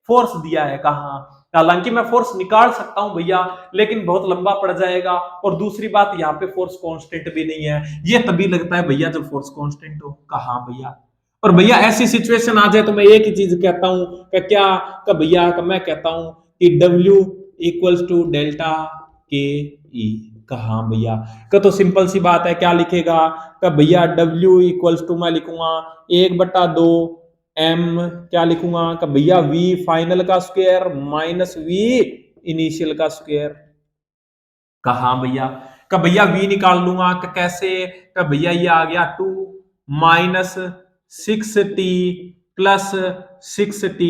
फोर्स दिया है। कहा हालांकि मैं फोर्स निकाल सकता हूं भैया, लेकिन बहुत लंबा पड़ जाएगा। और दूसरी बात यहाँ पे फोर्स कांस्टेंट भी नहीं है। ये तभी लगता है भैया जब फोर्स कांस्टेंट हो। कहा भैया। और भैया ऐसी सिचुएशन आ जाए तो मैं एक ही चीज कहता हूं कि क्या का भैया का मैं कहता हूं कि W equals to delta K ई। कहा भैया का तो सिंपल सी बात है। क्या लिखेगा? का भैया W इक्वल्स टू मैं लिखूंगा 1/2 M। क्या लिखूंगा? का भैया V फाइनल का स्क्वायर माइनस V इनिशियल का स्क्वायर। कहा भैया का भैया V निकाल लूंगा। का कैसे? का भैया ये आ गया 2 माइनस 6t प्लस 6t²।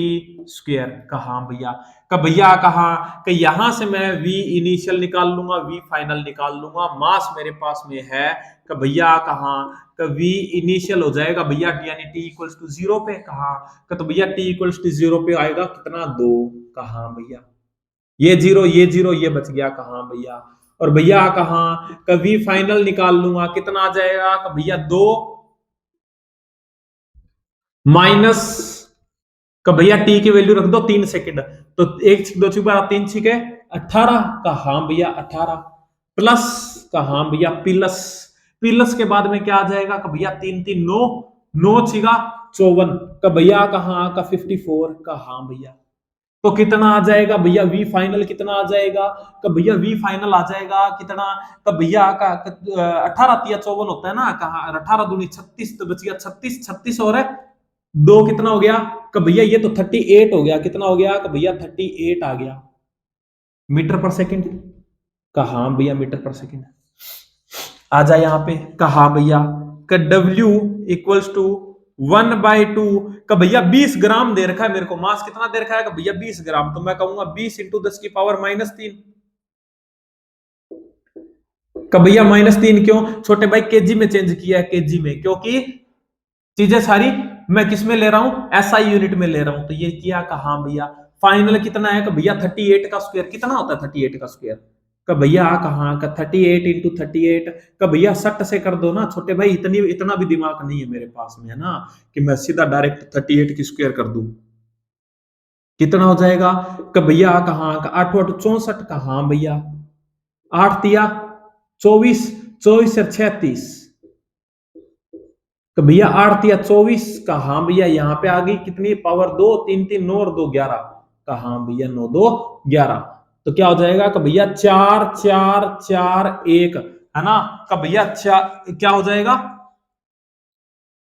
कहा भैया का भैया कहा कि यहां से मैं V इनिशियल निकाल लूंगा, V फाइनल निकाल लूंगा। मास मेरे पास में है। का भैया कहा का V इनिशियल हो जाएगा भैया यानी t इक्वल्स टू 0 पे। कहा का तो भैया t इक्वल्स टू 0 पे आएगा कितना? 2। कहा भैया ये 0 ये 0 ये बच गया। कहा भैया। और भैया कहा का V फाइनल निकाल लूंगा कितना आ जाएगा? का भैया 2 माइनस का भैया टी की वैल्यू रख दो 3 सेकंड। तो 1 2 6 3 6 18। का हाँ भैया 18 प्लस का हाँ भैया प्लस प्लस के बाद में क्या आ जाएगा? का भैया 3 3 9 9 6 54। का भैया कहा का 54। का हाँ भैया। तो कितना आ जाएगा भैया? V फाइनल कितना आ जाएगा? का भैया V फाइनल आ जाएगा कितना? का भैया का 18 तिया 54 होता है ना। कहा 18 दूनी 36 तो बच गया 36 36 और है 2 कितना हो गया? का भैया ये तो 38 हो गया। कितना हो गया? का भैया 38 आ गया मीटर पर सेकंड। का हाँ भैया मीटर पर सेकंड आ जाए यहाँ पे। का हाँ भैया का W इक्वल्स टू 1/2। का भैया 20 ग्राम दे रखा है मेरे को। मास कितना दे रखा है? का भैया 20 ग्राम। तो मैं कहूंगा 20 इंटू 10 की पावर -3। का भैया -3 क्यों छोटे भाई? केजी में चेंज किया है। केजी में क्योंकि चीजें सारी मैं किस में ले रहा हूं? SI यूनिट में ले रहा हूं। तो ये किया। कहा भैया फाइनल कितना है? का भैया 38 का स्क्वायर। कितना होता है 38 का स्क्वायर? का भैया कहा का 38 इंटू 38। का भैया 60 से कर दो ना छोटे भाई। इतना भी दिमाग नहीं है मेरे पास में है ना कि मैं सीधा डायरेक्ट 38 की स्क्वायर कर दूं। कितना हो जाएगा? का भैया कहा का 8 8 64। का हाँ भैया 8 तिया 24 24 से 36। तो भैया 8 तिया 24। का हाँ भैया यहाँ पे आ गई कितनी पावर? 2 3 3 9 और 2 11। का हाँ भैया 9 2 11। तो क्या हो जाएगा? का भैया 4 4 4 1 है ना। का भैया क्या हो जाएगा?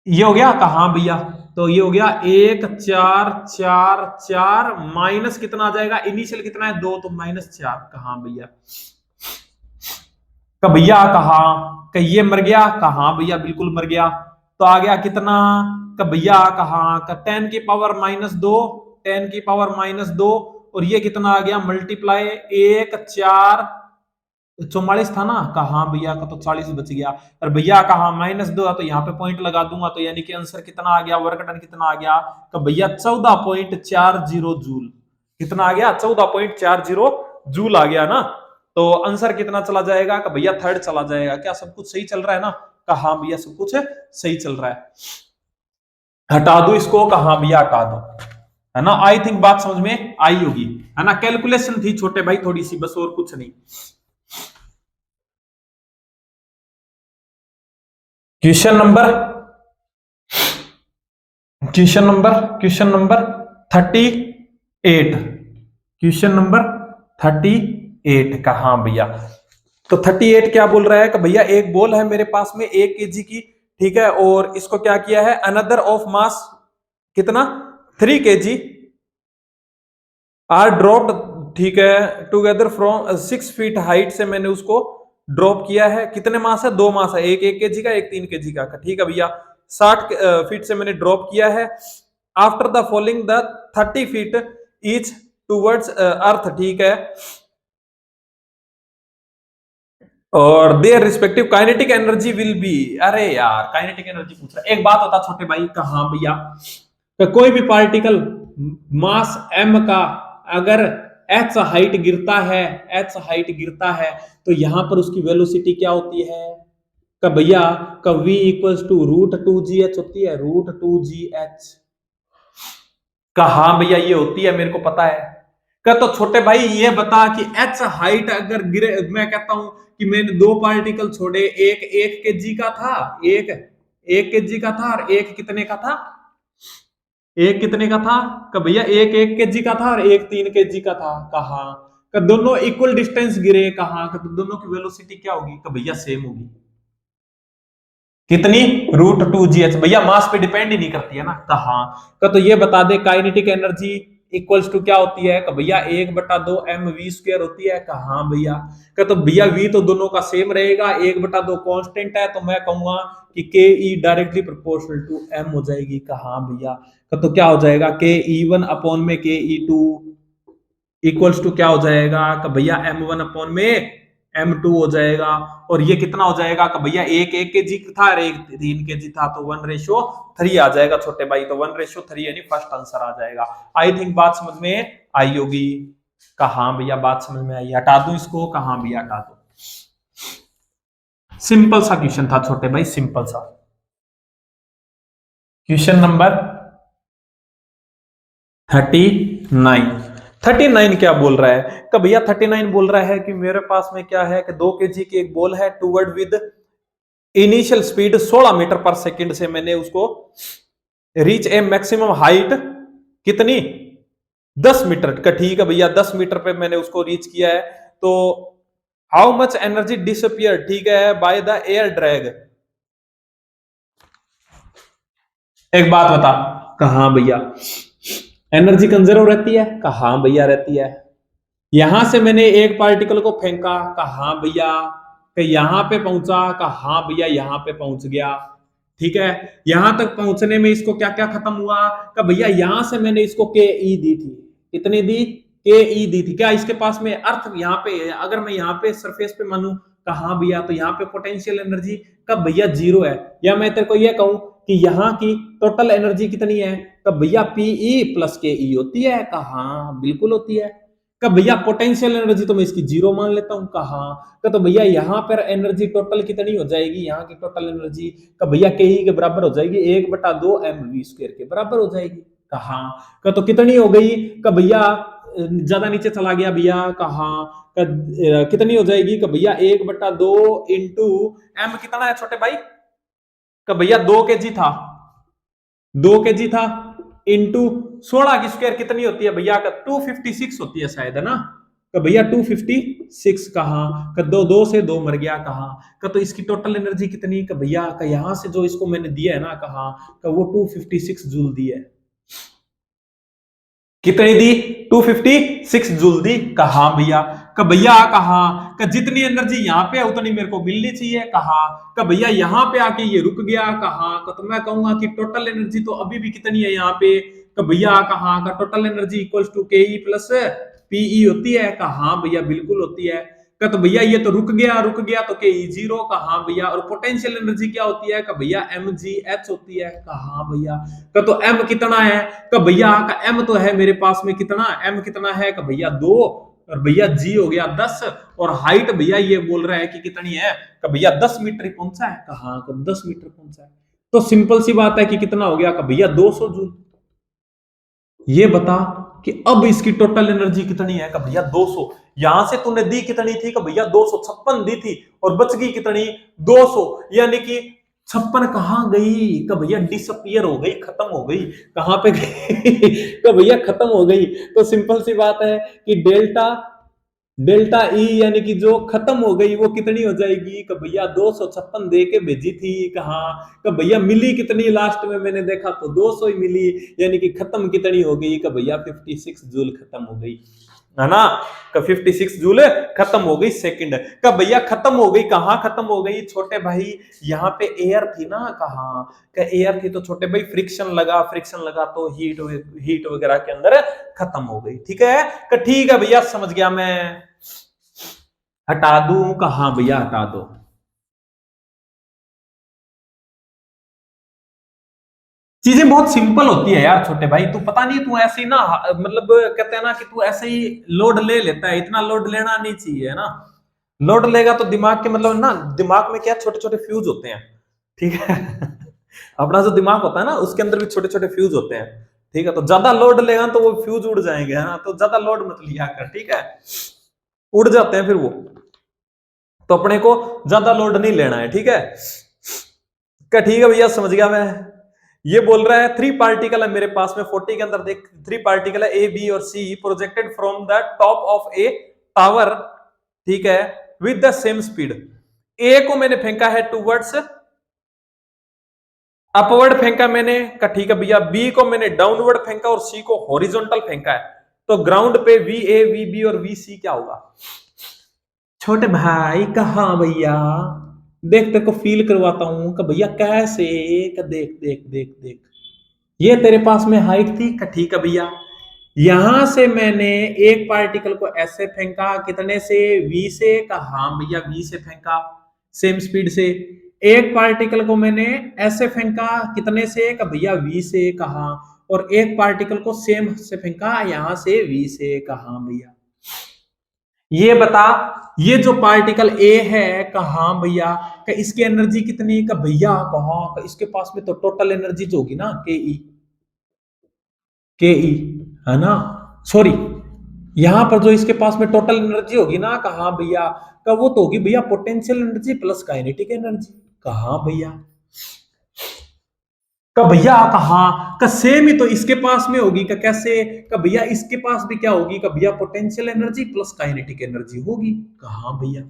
ये हो गया। का हाँ भैया तो ये हो गया 1,4,4,4 माइनस कितना आ जाएगा, इनिशियल कितना है 2, तो -4। कहा भैया, भैया कहा ये मर गया, कहा भैया बिल्कुल मर गया। तो आ गया कितना, भैया कहा 10 की पावर -2, 10 की पावर -2, और ये कितना आ गया मल्टीप्लाई 1,4,44 था ना, कहा भैया का तो 40 बच गया। और भैया कहा -2, तो यहाँ पे पॉइंट लगा दूंगा, तो यानी कि आंसर कितना आ गया, वर्क डन कितना आ गया, तो भैया 14.40 जूल। कितना आ गया, 14.40 जूल आ गया ना। तो आंसर कितना चला जाएगा, कि भैया थर्ड चला जाएगा। क्या सब कुछ सही चल रहा है ना, कहा भैया सब कुछ सही चल रहा है। हटा दो इसको, कहा भैया हटा दो, है ना। आई थिंक बात समझ में आई होगी, है ना। कैलकुलेशन थी छोटे भाई थोड़ी सी, बस और कुछ नहीं। क्वेश्चन नंबर 38, क्वेश्चन नंबर 38 का, हाँ भैया। तो 38 क्या बोल रहा है कि भैया एक बॉल है मेरे पास में 1 kg की, ठीक है, और इसको क्या किया है, अनदर ऑफ मास कितना 3 kg आर ड्रॉप्ड, ठीक है, टुगेदर फ्रॉम 6 फीट हाइट से मैंने उसको ड्रॉप किया है। कितने मास है, 2 मास है, एक 1 kg का, एक 3 kg का, ठीक है भैया। 60 फीट से मैंने ड्रॉप किया है। After the falling the 30 feet each towards earth, ठीक है, और their respective kinetic energy will be. अरे यार काइनेटिक एनर्जी पूछ रहा है। एक बात बता छोटे भाई, कहा भैया, कोई भी पार्टिकल मास m का अगर h हाइट गिरता है, h हाइट गिरता है, तो यहां पर उसकी वेलोसिटी क्या होती है, का भैया का v इक्वल्स टू √2gh होती है, √2gh। कहा भैया ये होती है, मेरे को पता है। का तो छोटे भाई ये बता कि h हाइट अगर गिरे, मैं कहता हूं कि मैंने 2 पार्टिकल छोड़े, एक 1 kg का था, एक 1 kg का था, और एक कितने का था, एक कितने का था, का भैया एक 1 kg का था, और एक 3 kg का था। कहा का दोनों इक्वल डिस्टेंस गिरे, कहा का तो दोनों की वेलोसिटी क्या होगी, का भैया सेम होगी। कितनी, √2gh। भैया मास पे डिपेंड ही नहीं करती है ना, कहा का तो ये बता दे काइनेटिक एनर्जी इक्वल्स टू क्या होती है, का भैया 1/2 mv² होती है। कहा भैया का तो भैया v तो दोनों का सेम रहेगा, 1/2 कांस्टेंट है, तो मैं कहूंगा कि K E directly proportional to m हो जाएगी। कहा भैया का तो क्या हो जाएगा, के ई1 अपॉन में के ई2 इक्वल्स टू क्या हो जाएगा, का भैया m1 अपॉन में m2 हो जाएगा। और ये कितना हो जाएगा, का भैया एक 1 kg था और एक 3 kg था, तो 1:3 आ जाएगा छोटे भाई। तो 1:3 यानी फर्स्ट आंसर आ जाएगा। आई थिंक बात समझ में आई होगी, कहा भैया बात समझ में आई। हटा दूं इसको, कहा भैया हटा दो। सिंपल सा क्वेश्चन था छोटे भाई, सिंपल सा। क्वेश्चन नंबर 39 क्या बोल रहा है, कि भैया 39 बोल रहा है कि मेरे पास में क्या है, कि 2 kg की एक बॉल है, toward with initial speed 16 metre पर सेकंड से मैंने उसको रीच ए मैक्सिमम हाइट कितनी 10 मीटर का, ठीक है भैया 10 मीटर पे मैंने उसको रीच किया है। तो हाउ मच एनर्जी डिसअपियर, ठीक है, बाय द एयर ड्रैग। एक बात बता, कहा भैया एनर्जी कंजर्व रहती है, कहा भैया रहती है। यहां से मैंने एक पार्टिकल को फेंका, कहा भैया कि यहां पे पहुंचा, कहा भैया यहां पे पहुंच गया, ठीक है। यहां तक पहुंचने में इसको क्या क्या खत्म हुआ, कि भैया यहां से मैंने इसको के ई दी थी, कितनी दी, के ई दी थी। क्या इसके पास में अर्थ यहाँ पे, अगर मैं यहाँ पे सरफेस पे मानू, कहा भैया तो यहाँ पे पोटेंशियल एनर्जी कब भैया 0 है। या मैं तेरे को ये कहूं कि यहाँ की टोटल एनर्जी कितनी है, कब भैया पीई प्लस के ई होती है, कहा बिल्कुल होती है। कब भैया पोटेंशियल एनर्जी तो मैं इसकी 0 मान लेता हूं, कहा का तो भैया यहाँ पर एनर्जी टोटल कितनी हो जाएगी, यहाँ की टोटल एनर्जी कब भैया के ई के बराबर हो जाएगी, 1/2 mv² के बराबर हो जाएगी। कहा का तो कितनी हो गई, कब भैया ज्यादा नीचे चला गया भैया, कहा कितनी हो जाएगी, कब भैया 1/2 इंटू एम कितना है छोटे भाई, कब भैया 2 kg था, 2 kg था, इंटू 16 की स्क्वायर कितनी होती है भैया का 256 होती है शायद, है ना। का भैया 256 कहा, का दो दो से दो मर गया कहा, का तो इसकी टोटल एनर्जी कितनी, का भैया का यहां से जो इसको मैंने दिया है ना कहा, का वो 256 जूल दी है। कितनी दी? 256 जूल दी। कहा भैया, का भैया कहा, का जितनी एनर्जी यहाँ पे है उतनी मेरे को मिलनी चाहिए। कहा, का भैया यहाँ पे आके ये रुक गया। कहा, का तो मैं कहूंगा कि टोटल एनर्जी तो अभी भी कितनी है यहाँ पे। का भैया कहा, का टोटल एनर्जी इक्वल्स टू के ई प्लस पीई होती है। कहा भैया बिल्कुल होती है। का तो भैया ये तो रुक गया तो के ई जीरो। कहा भैया, और पोटेंशियल एनर्जी क्या होती है? का भैया एम जी एच होती है। कहा भैया, का तो एम कितना है? का भैया का एम तो है मेरे पास में कितना, एम कितना है? का भैया 2, और भैया जी हो गया 10, और हाइट भैया ये बोल रहा है कि कितनी है? का भैया 10 मीटर ही पहुंचा है। कहा, तो 10 मीटर पहुंचा है, तो सिंपल सी बात है कि कितना हो गया? का भैया 200 जूल। ये बता कि अब इसकी टोटल एनर्जी कितनी है? का भैया 200। यहां से तूने दी कितनी थी? का भैया 256 दी थी, और बच गई कितनी? 200। यानी कि 56 कहां गई? का भैया डिसअपियर हो गई, खत्म हो गई। कहां पे गई? का भैया खत्म हो गई। तो सिंपल सी बात है कि डेल्टा डेल्टा ई यानी कि जो खत्म हो गई वो कितनी हो जाएगी? कि भैया 256 दे के भेजी थी। कहा, कि भैया मिली कितनी लास्ट में मैंने देखा तो 200 ही मिली। यानी कि खत्म कितनी हो गई? कि भैया 56 जूल खत्म हो गई, है ना। का 56 जूल खत्म हो गई सेकंड। का भैया खत्म हो गई, कहां खत्म हो गई छोटे भाई? यहाँ पे एयर थी ना। कहा, का एयर थी तो छोटे भाई फ्रिक्शन लगा तो हीट वगैरह के अंदर खत्म हो गई। ठीक है, का ठीक है भैया समझ गया मैं, हटा दूं? कहा भैया हटा दो। चीजें बहुत सिंपल होती है यार छोटे भाई, तू पता नहीं तू ऐसे ही ना, मतलब कहते हैं ना कि तू ऐसे ही लोड ले लेता है, इतना लोड लेना नहीं चाहिए, है ना। लोड लेगा तो दिमाग के मतलब ना, दिमाग में क्या छोटे छोटे फ्यूज होते हैं, ठीक है। अपना जो दिमाग होता है ना उसके अंदर भी छोटे छोटे फ्यूज होते हैं, ठीक है। तो ज्यादा लोड लेगा तो वो फ्यूज उड़ जाएंगे, है ना, तो ज्यादा लोड मत लिया कर, ठीक है। उड़ जाते हैं फिर वो, तो अपने को ज्यादा लोड नहीं लेना है, ठीक है। क्या ठीक है भैया समझ गया मैं। ये बोल रहा है 3 पार्टिकल है मेरे पास में 40 के अंदर, देख 3 पार्टिकल है ए बी और C, projected from the top of a tower, ठीक है, with the same speed. A को मैंने फेंका है टूवर्ड्स अपवर्ड फेंका मैंने का, ठीक है भैया। बी को मैंने डाउनवर्ड फेंका और सी को हॉरिजॉन्टल फेंका है। तो ग्राउंड पे वी ए वी बी और वी सी क्या होगा? छोटे भाई कहा भैया, देख तेरे को फील करवाता हूं कि भैया कैसे, का देख देख देख देख, ये तेरे पास में हाइट थी का, ठीक है भैया। यहां से मैंने एक पार्टिकल को ऐसे फेंका, कितने से? वी से। का हाँ भैया वी से फेंका, सेम स्पीड से। एक पार्टिकल को मैंने ऐसे फेंका, कितने से? का भैया वी से। कहा, और एक पार्टिकल को सेम से फेंका, यहां से वी से। कहा भैया, ये बता, ये जो पार्टिकल ए है, कहा भैया, का इसकी एनर्जी कितनी? का भैया कहा, का इसके पास में तो टोटल एनर्जी जो होगी ना के ई, के ई, है ना, सॉरी, यहां पर जो इसके पास में टोटल एनर्जी होगी ना, कहा भैया, का वो तो होगी भैया potential energy plus kinetic energy. कहा भैया, का भैया कहा, का सेम ही तो इसके पास में होगी। का कैसे? का भैया इसके पास भी क्या होगी? का भैया potential energy plus kinetic energy होगी। कहा भैया,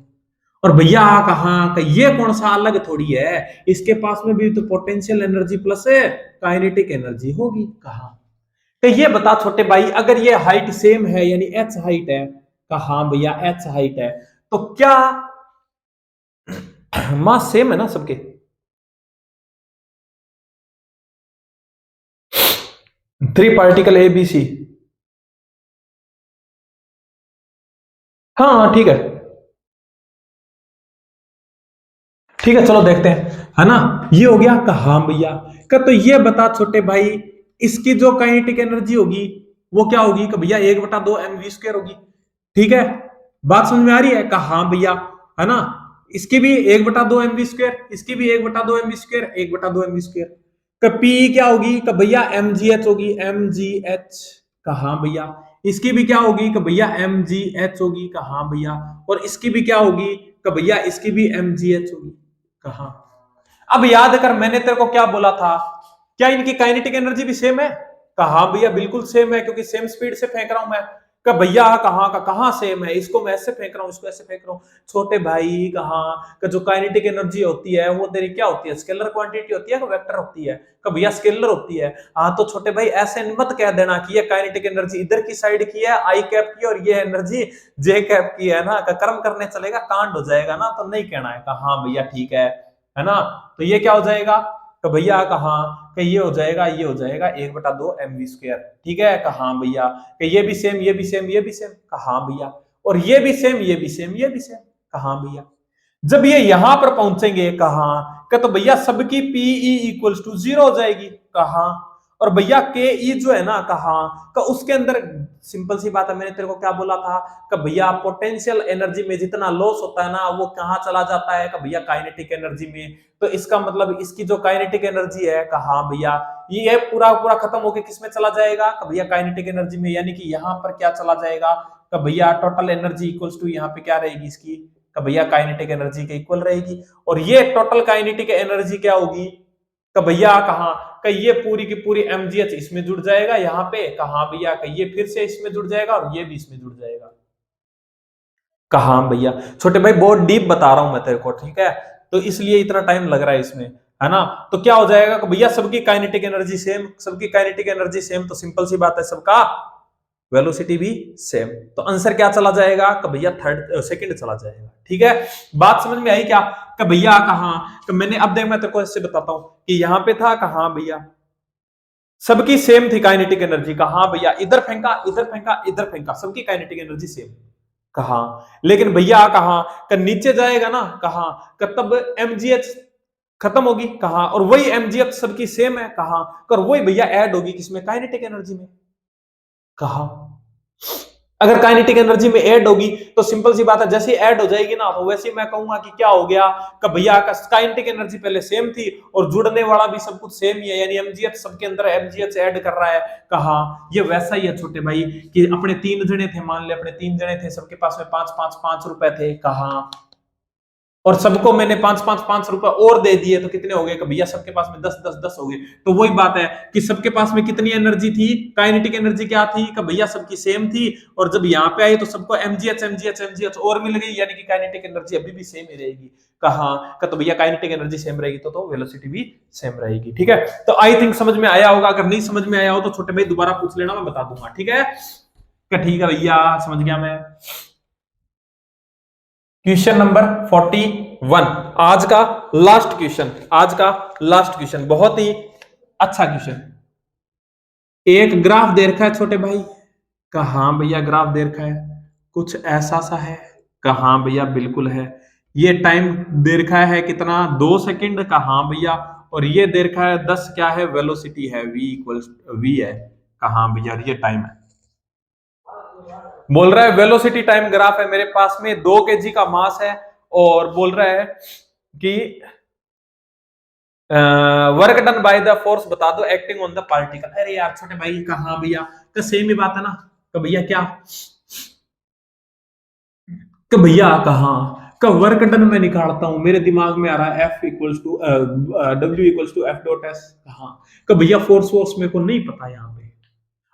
और भैया कहा, का ये कौन सा अलग थोड़ी है, इसके पास में भी तो potential energy plus kinetic energy होगी। कहा, तो ये बता छोटे भाई, अगर ये हाइट सेम है यानी एच हाइट है, कहा भैया एच हाइट है, तो क्या मास सेम है ना सबके? 3 पार्टिकल ए बी सी, हाँ ठीक है, ठीक है चलो देखते हैं, है ना। ये हो गया। कहा भैया, का तो ये बता छोटे भाई, इसकी जो काइनेटिक एनर्जी होगी वो क्या होगी? कि भैया 1/2 एम वी स्क्वायर होगी, ठीक है। बात समझ में आ रही है? कहा भैया, है ना, इसकी भी 1/2 एम वी स्क्वायर, इसकी भी 1/2 M V square, 1/2 M V square. का पी क्या होगी? कि भैया एम जी एच होगी, एम जी एच। कहा भैया, इसकी भी क्या होगी? कि भैया एम जी एच होगी। कहा भैया, और इसकी भी क्या होगी? कि भैया इसकी भी एम जी एच होगी। कहा, अब याद कर मैंने तेरे को क्या बोला था, क्या इनकी काइनेटिक एनर्जी भी सेम है? कहा भैया बिल्कुल सेम है, क्योंकि सेम स्पीड से फेंक रहा हूं मैं। का भैया कहाँ का कहाँ सेम है, इसको मैं ऐसे फेंक रहा हूँ, इसको ऐसे फेंक रहा हूँ। छोटे भाई कहाँ का जो काइनेटिक एनर्जी होती है वो तेरी क्या होती है, स्केलर क्वांटिटी होती है, वेक्टर होती है? का भैया स्केलर होती है। हाँ तो छोटे भाई ऐसे मत कह देना कि ये काइनेटिक एनर्जी इधर की साइड की है आई कैप की और ये एनर्जी जे कैप की है ना, का कर्म करने चलेगा कांड हो जाएगा ना, तो नहीं कहना है। कहा हाँ भैया ठीक है ना। तो ये क्या हो जाएगा तो भैया कहा कि ये हो जाएगा, ये हो जाएगा 1/2 mv²। ठीक है कहा भैया कि ये भी सेम, ये भी सेम, ये भी सेम। कहा भैया और ये भी सेम, ये भी सेम, ये भी सेम। कहा भैया जब ये यहां पर पहुंचेंगे कहा कि तो भैया सबकी पीई इक्वल्स टू 0 हो जाएगी। कहा और भैया के ई जो है ना कहा का उसके अंदर सिंपल सी बात है, मैंने तेरे को क्या बोला था कि भैया पोटेंशियल एनर्जी में जितना लॉस होता है ना वो कहां चला जाता है कि भैया काइनेटिक एनर्जी में। तो इसका मतलब इसकी जो काइनेटिक एनर्जी है कहा भैया ये पूरा पूरा खत्म होके किसमें चला जाएगा कि भैया काइनेटिक एनर्जी में, यानी कि यहां पर क्या चला जाएगा कि भैया टोटल एनर्जी इक्वल्स टू यहाँ पे क्या रहेगी इसकी कि भैया काइनेटिक एनर्जी के इक्वल रहेगी। और ये टोटल काइनेटिक एनर्जी क्या होगी कि भैया कहा कि ये पूरी की पूरी mgh इसमें जुड़ जाएगा यहाँ पे। कहा भैया कि ये फिर से इसमें जुड़ जाएगा और ये भी इसमें जुड़ जाएगा। कहा भैया छोटे भाई बहुत डीप बता रहा हूं मैं तेरे को, ठीक है, तो इसलिए इतना टाइम लग रहा है इसमें, है ना। तो क्या हो जाएगा कि भैया सबकी काइनेटिक एनर्जी सेम, सबकी काइनेटिक एनर्जी सेम, तो सिंपल सी बात है सबका वेलोसिटी भी सेम। तो आंसर क्या चला जाएगा कि भैया थर्ड सेकंड चला जाएगा। ठीक है बात समझ में आई क्या कि भैया कहा कि मैंने अब देख मैं तेरे को ऐसे बताता हूं कि यहां पे था कहा भैया सबकी सेम थी काइनेटिक एनर्जी। कहा भैया इधर फेंका, इधर फेंका, इधर फेंका, सबकी काइनेटिक एनर्जी सेम। कहा लेकिन भैया कहा कि नीचे जाएगा ना कहा कि तब mgh खत्म होगी। कहा और वही mgh सबकी सेम है। कहा और वही भैया ऐड होगी किसमें काइनेटिक एनर्जी में। कहा अगर काइनेटिक एनर्जी में ऐड होगी तो सिंपल सी बात है जैसे ऐड हो जाएगी ना तो वैसे मैं कहूंगा कि क्या हो गया कि भैया का काइनेटिक एनर्जी पहले सेम थी और जुड़ने वाला भी सब कुछ सेम ही है, यानी mgh सबके अंदर mgh ऐड कर रहा है। कहा ये वैसा ही है छोटे भाई कि अपने 3 जने थे, मान ले अपने 3 जने थे, सबके पास में 5 रुपए थे। कहा और सबको मैंने 5 रुपए और दे दिए तो कितने हो गए कि भैया सबके पास में 10 हो गए। तो वही बात है कि सबके पास में कितनी एनर्जी थी, काइनेटिक एनर्जी क्या थी कि भैया सबकी सेम थी और जब यहाँ पे आई तो सबको mgh और मिल गई, यानी कि काइनेटिक एनर्जी अभी भी सेम ही रहेगी। कहा तो भैया काइनेटिक एनर्जी सेम रहेगी तो वेलोसिटी भी सेम रहेगी। ठीक है तो आई थिंक समझ में आया होगा, अगर नहीं समझ में आया हो तो छोटे भाई दोबारा पूछ लेना, मैं बता दूंगा। ठीक है ठीक है भैया समझ गया मैं। क्वेश्चन नंबर 41 आज का लास्ट क्वेश्चन, आज का लास्ट क्वेश्चन बहुत ही अच्छा क्वेश्चन। एक ग्राफ दे रखा है छोटे भाई, कहा भैया ग्राफ दे रखा है कुछ ऐसा सा है। कहा भैया बिल्कुल है। ये टाइम दे रखा है कितना 2 सेकंड। कहा भैया और ये दे रखा है 10 क्या है वेलोसिटी है v इक्वल्स v है। कहा भैया ये टाइम है, बोल रहा है वेलोसिटी टाइम ग्राफ है मेरे पास में, 2 kg का मास है और बोल रहा है कि work done by the force बता दो एक्टिंग ऑन द पार्टिकल। अरे यार छोटे भाई कहा भैया तो सेम ही बात है ना कि भैया क्या कि भैया कहा का वर्क डन मैं निकालता हूं, मेरे दिमाग में आ रहा है F equals to W equals to F dot S। कहा कि भैया फोर्स मेरे को नहीं पता यहाँ पे,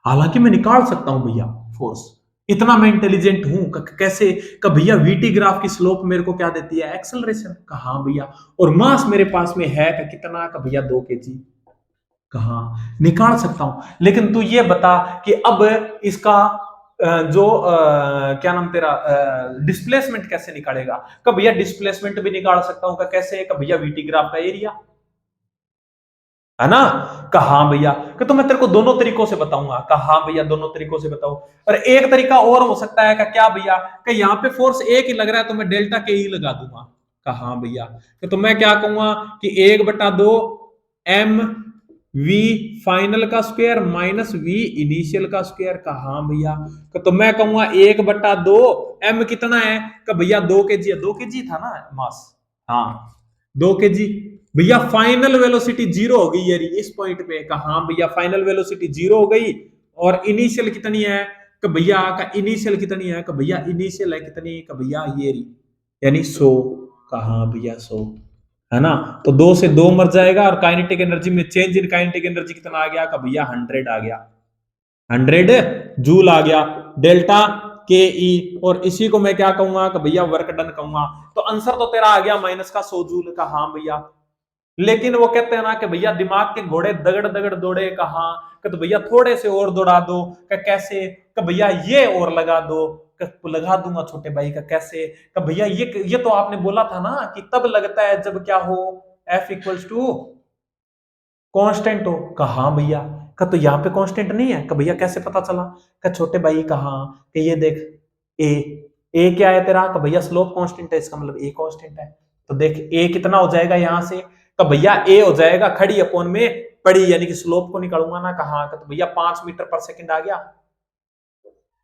हालांकि मैं निकाल सकता हूं भैया फोर्स, इतना मैं इंटेलिजेंट हूं। कैसे का भैया वीटी ग्राफ की स्लोप मेरे को क्या देती है एक्सेलरेशन। कहा भैया और मास मेरे पास में है का कितना का भैया 2 kg। कहा निकाल सकता हूं, लेकिन तू ये बता कि अब इसका जो क्या नाम तेरा डिस्प्लेसमेंट कैसे निकालेगा। का भैया डिस्प्लेसमेंट भी निकाल सकता हूं का कैसे का भैया वीटी ग्राफ का एरिया, है ना। कहा भैया कि तो मैं तेरे को दोनों तरीकों से बताऊंगा। कहा भैया दोनों तरीकों से बताओ, और एक तरीका और हो सकता है क्या भैया कि यहाँ पे फोर्स एक ही लग रहा है तो मैं डेल्टा के ही लगा दूंगा। कहा भैया कि तो मैं क्या कहूंगा कि 1/2 एम वी फाइनल का स्क्वायर माइनस वी इनिशियल का स्क्वायर। कहा भैया कि तो मैं कहूंगा 1/2 एम कितना है कि भैया 2 kg है, 2 kg था ना मास, हाँ 2 kg। भैया फाइनल वेलोसिटी 0 हो गई यार इस पॉइंट पे। कहा भैया फाइनल वेलोसिटी 0 हो गई और इनिशियल कितनी है कि भैया का इनिशियल कितनी है कि भैया इनिशियल है कितनी कि भैया ये यानी 100। कहा भैया 100, है ना। तो 2 से 2 मर जाएगा और काइनेटिक एनर्जी में चेंज इन काइनेटिक एनर्जी कितना आ गया कि भैया 100 आ गया। 100 जूल आ गया, डेल्टा के ई, और इसी को मैं क्या कहूंगा कि भैया वर्क डन कहूंगा। तो आंसर तो तेरा आ गया माइनस का 100 जूल का। हाँ भैया, लेकिन वो कहते हैं ना कि भैया दिमाग के घोड़े दगड़ दगड़ दौड़े कहाँ, कि तो भैया थोड़े से और दौड़ा दो, कि कैसे, कि भैया ये और लगा दो, कि लगा दूंगा छोटे भाई का कैसे, कि भैया ये तो आपने बोला था ना कि तब लगता है जब क्या हो, एफ इक्वल्स टू कांस्टेंट हो। कहा हाँ भैया, का तो यहाँ पे कांस्टेंट नहीं है। का भैया कैसे पता चला? का छोटे भाई कहा कि ये देख, ए ए क्या है तेरा? का भैया स्लोप कांस्टेंट है, इसका मतलब ए कांस्टेंट है। तो देख ए कितना हो जाएगा यहाँ से? का भैया ए हो जाएगा खड़ी अपोन में पड़ी, यानी कि स्लोप को निकालूंगा ना। कहा का तो भैया 5 मीटर पर सेकंड आ गया।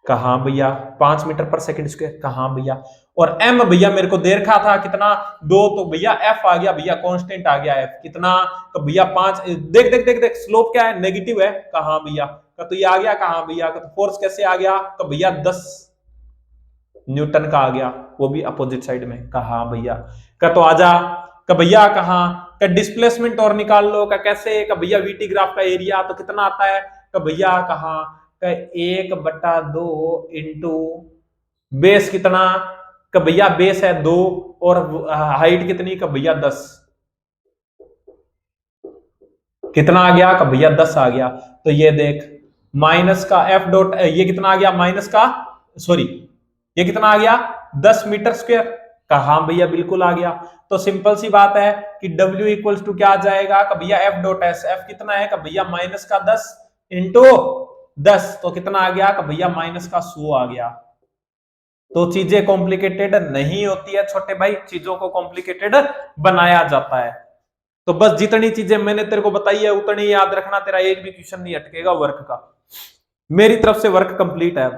कहा भैया 5 मीटर पर सेकंड स्क्वायर। कहा भैया, और एम भैया मेरे को दे रखा था कितना, 2, तो भैया एफ आ गया, भैया कांस्टेंट आ गया एफ कितना, तो भैया 5। देख देख देख देख स्लोप क्या है, नेगेटिव है। कहा भैया, तो ये आ गया। कहा भैया, तो फोर्स कैसे आ गया? तो भैया 10 न्यूटन का आ गया, वो भी अपोजिट साइड में। कहा भैया, का तो आजा। का भैया कहा का डिस्प्लेसमेंट और निकाल लो। का कैसे? का भैया वीटी ग्राफ का एरिया तो कितना आता है? का भैया कहा का 1/2 इंटू बेस कितना? का भैया बेस है 2, और हाइट कितनी? का भैया 10। कितना आ गया? का भैया 10 आ गया। तो ये देख माइनस का एफ डॉट, ये कितना आ गया माइनस का, सॉरी ये कितना आ गया 10 मीटर स्क्वायर। का हाँ भैया बिल्कुल आ गया। तो सिंपल सी बात है कि W इक्वल्स टू क्या आ जाएगा? का भैया एफ डॉट एस, एफ कितना है? का भैया माइनस का 10 इंटू 10, तो कितना आ गया? का भैया माइनस का 100 आ गया। तो चीजें कॉम्प्लिकेटेड नहीं होती है छोटे भाई, चीजों को कॉम्प्लिकेटेड बनाया जाता है। तो बस जितनी चीजें मैंने तेरे को बताई है उतनी याद रखना, तेरा एक भी क्वेश्चन नहीं अटकेगा वर्क का। मेरी तरफ से वर्क कंप्लीट है।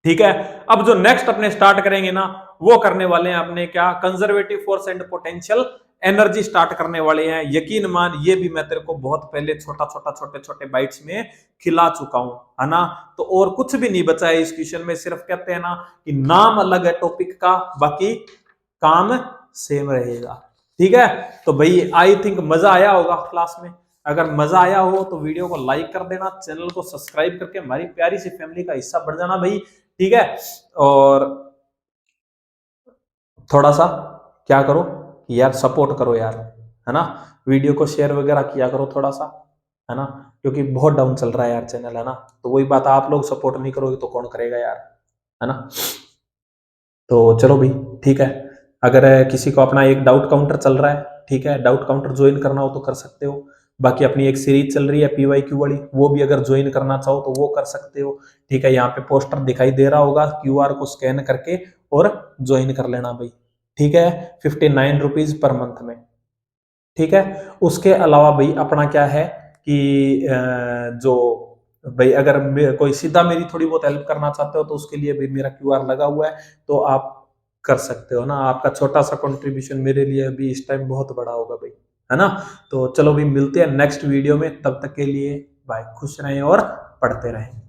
ठीक है, अब जो नेक्स्ट अपने स्टार्ट करेंगे ना, वो करने वाले हैं अपने क्या, conservative force and potential energy start करने वाले हैं। यकीन मान ये भी मैं तेरे को बहुत पहले छोटा छोटा छोटे छोटे बाइट्स में खिला चुका हूं, है ना। तो और कुछ भी नहीं बचा है इस क्वेश्चन में, सिर्फ कहते हैं ना कि नाम अलग है टॉपिक का, बाकी काम सेम रहेगा। ठीक है, तो भाई आई थिंक मजा आया होगा क्लास में। अगर मजा आया हो तो वीडियो को लाइक कर देना, चैनल को सब्सक्राइब करके हमारी प्यारी सी फैमिली का हिस्सा बन जाना भाई। ठीक है, और थोड़ा सा क्या करो कि यार सपोर्ट करो यार, है ना। वीडियो को शेयर वगैरह किया करो थोड़ा सा, है ना, क्योंकि बहुत डाउन चल रहा है यार चैनल, है ना। तो वही बात, आप लोग सपोर्ट नहीं करोगे तो कौन करेगा यार, है ना। तो चलो भाई ठीक है, अगर किसी को अपना एक डाउट काउंटर चल रहा है, ठीक है, डाउट काउंटर ज्वाइन करना हो तो कर सकते हो। बाकी अपनी एक सीरीज चल रही है PYQ वाली, वो भी अगर ज्वाइन करना चाहो तो वो कर सकते हो। ठीक है, यहाँ पे पोस्टर दिखाई दे रहा होगा, QR को स्कैन करके और ज्वाइन कर लेना भाई। ठीक है, 59 रुपीज पर मंथ में। ठीक है, उसके अलावा भाई अपना क्या है कि जो भाई अगर कोई सीधा मेरी थोड़ी बहुत हेल्प करना चाहते हो तो उसके लिए भी मेरा QR लगा हुआ है, तो आप कर सकते हो ना। आपका छोटा सा कंट्रीब्यूशन मेरे लिए अभी इस टाइम बहुत बड़ा होगा भाई, है ना। तो चलो भाई मिलते हैं नेक्स्ट वीडियो में, तब तक के लिए बाय, खुश रहें और पढ़ते रहें।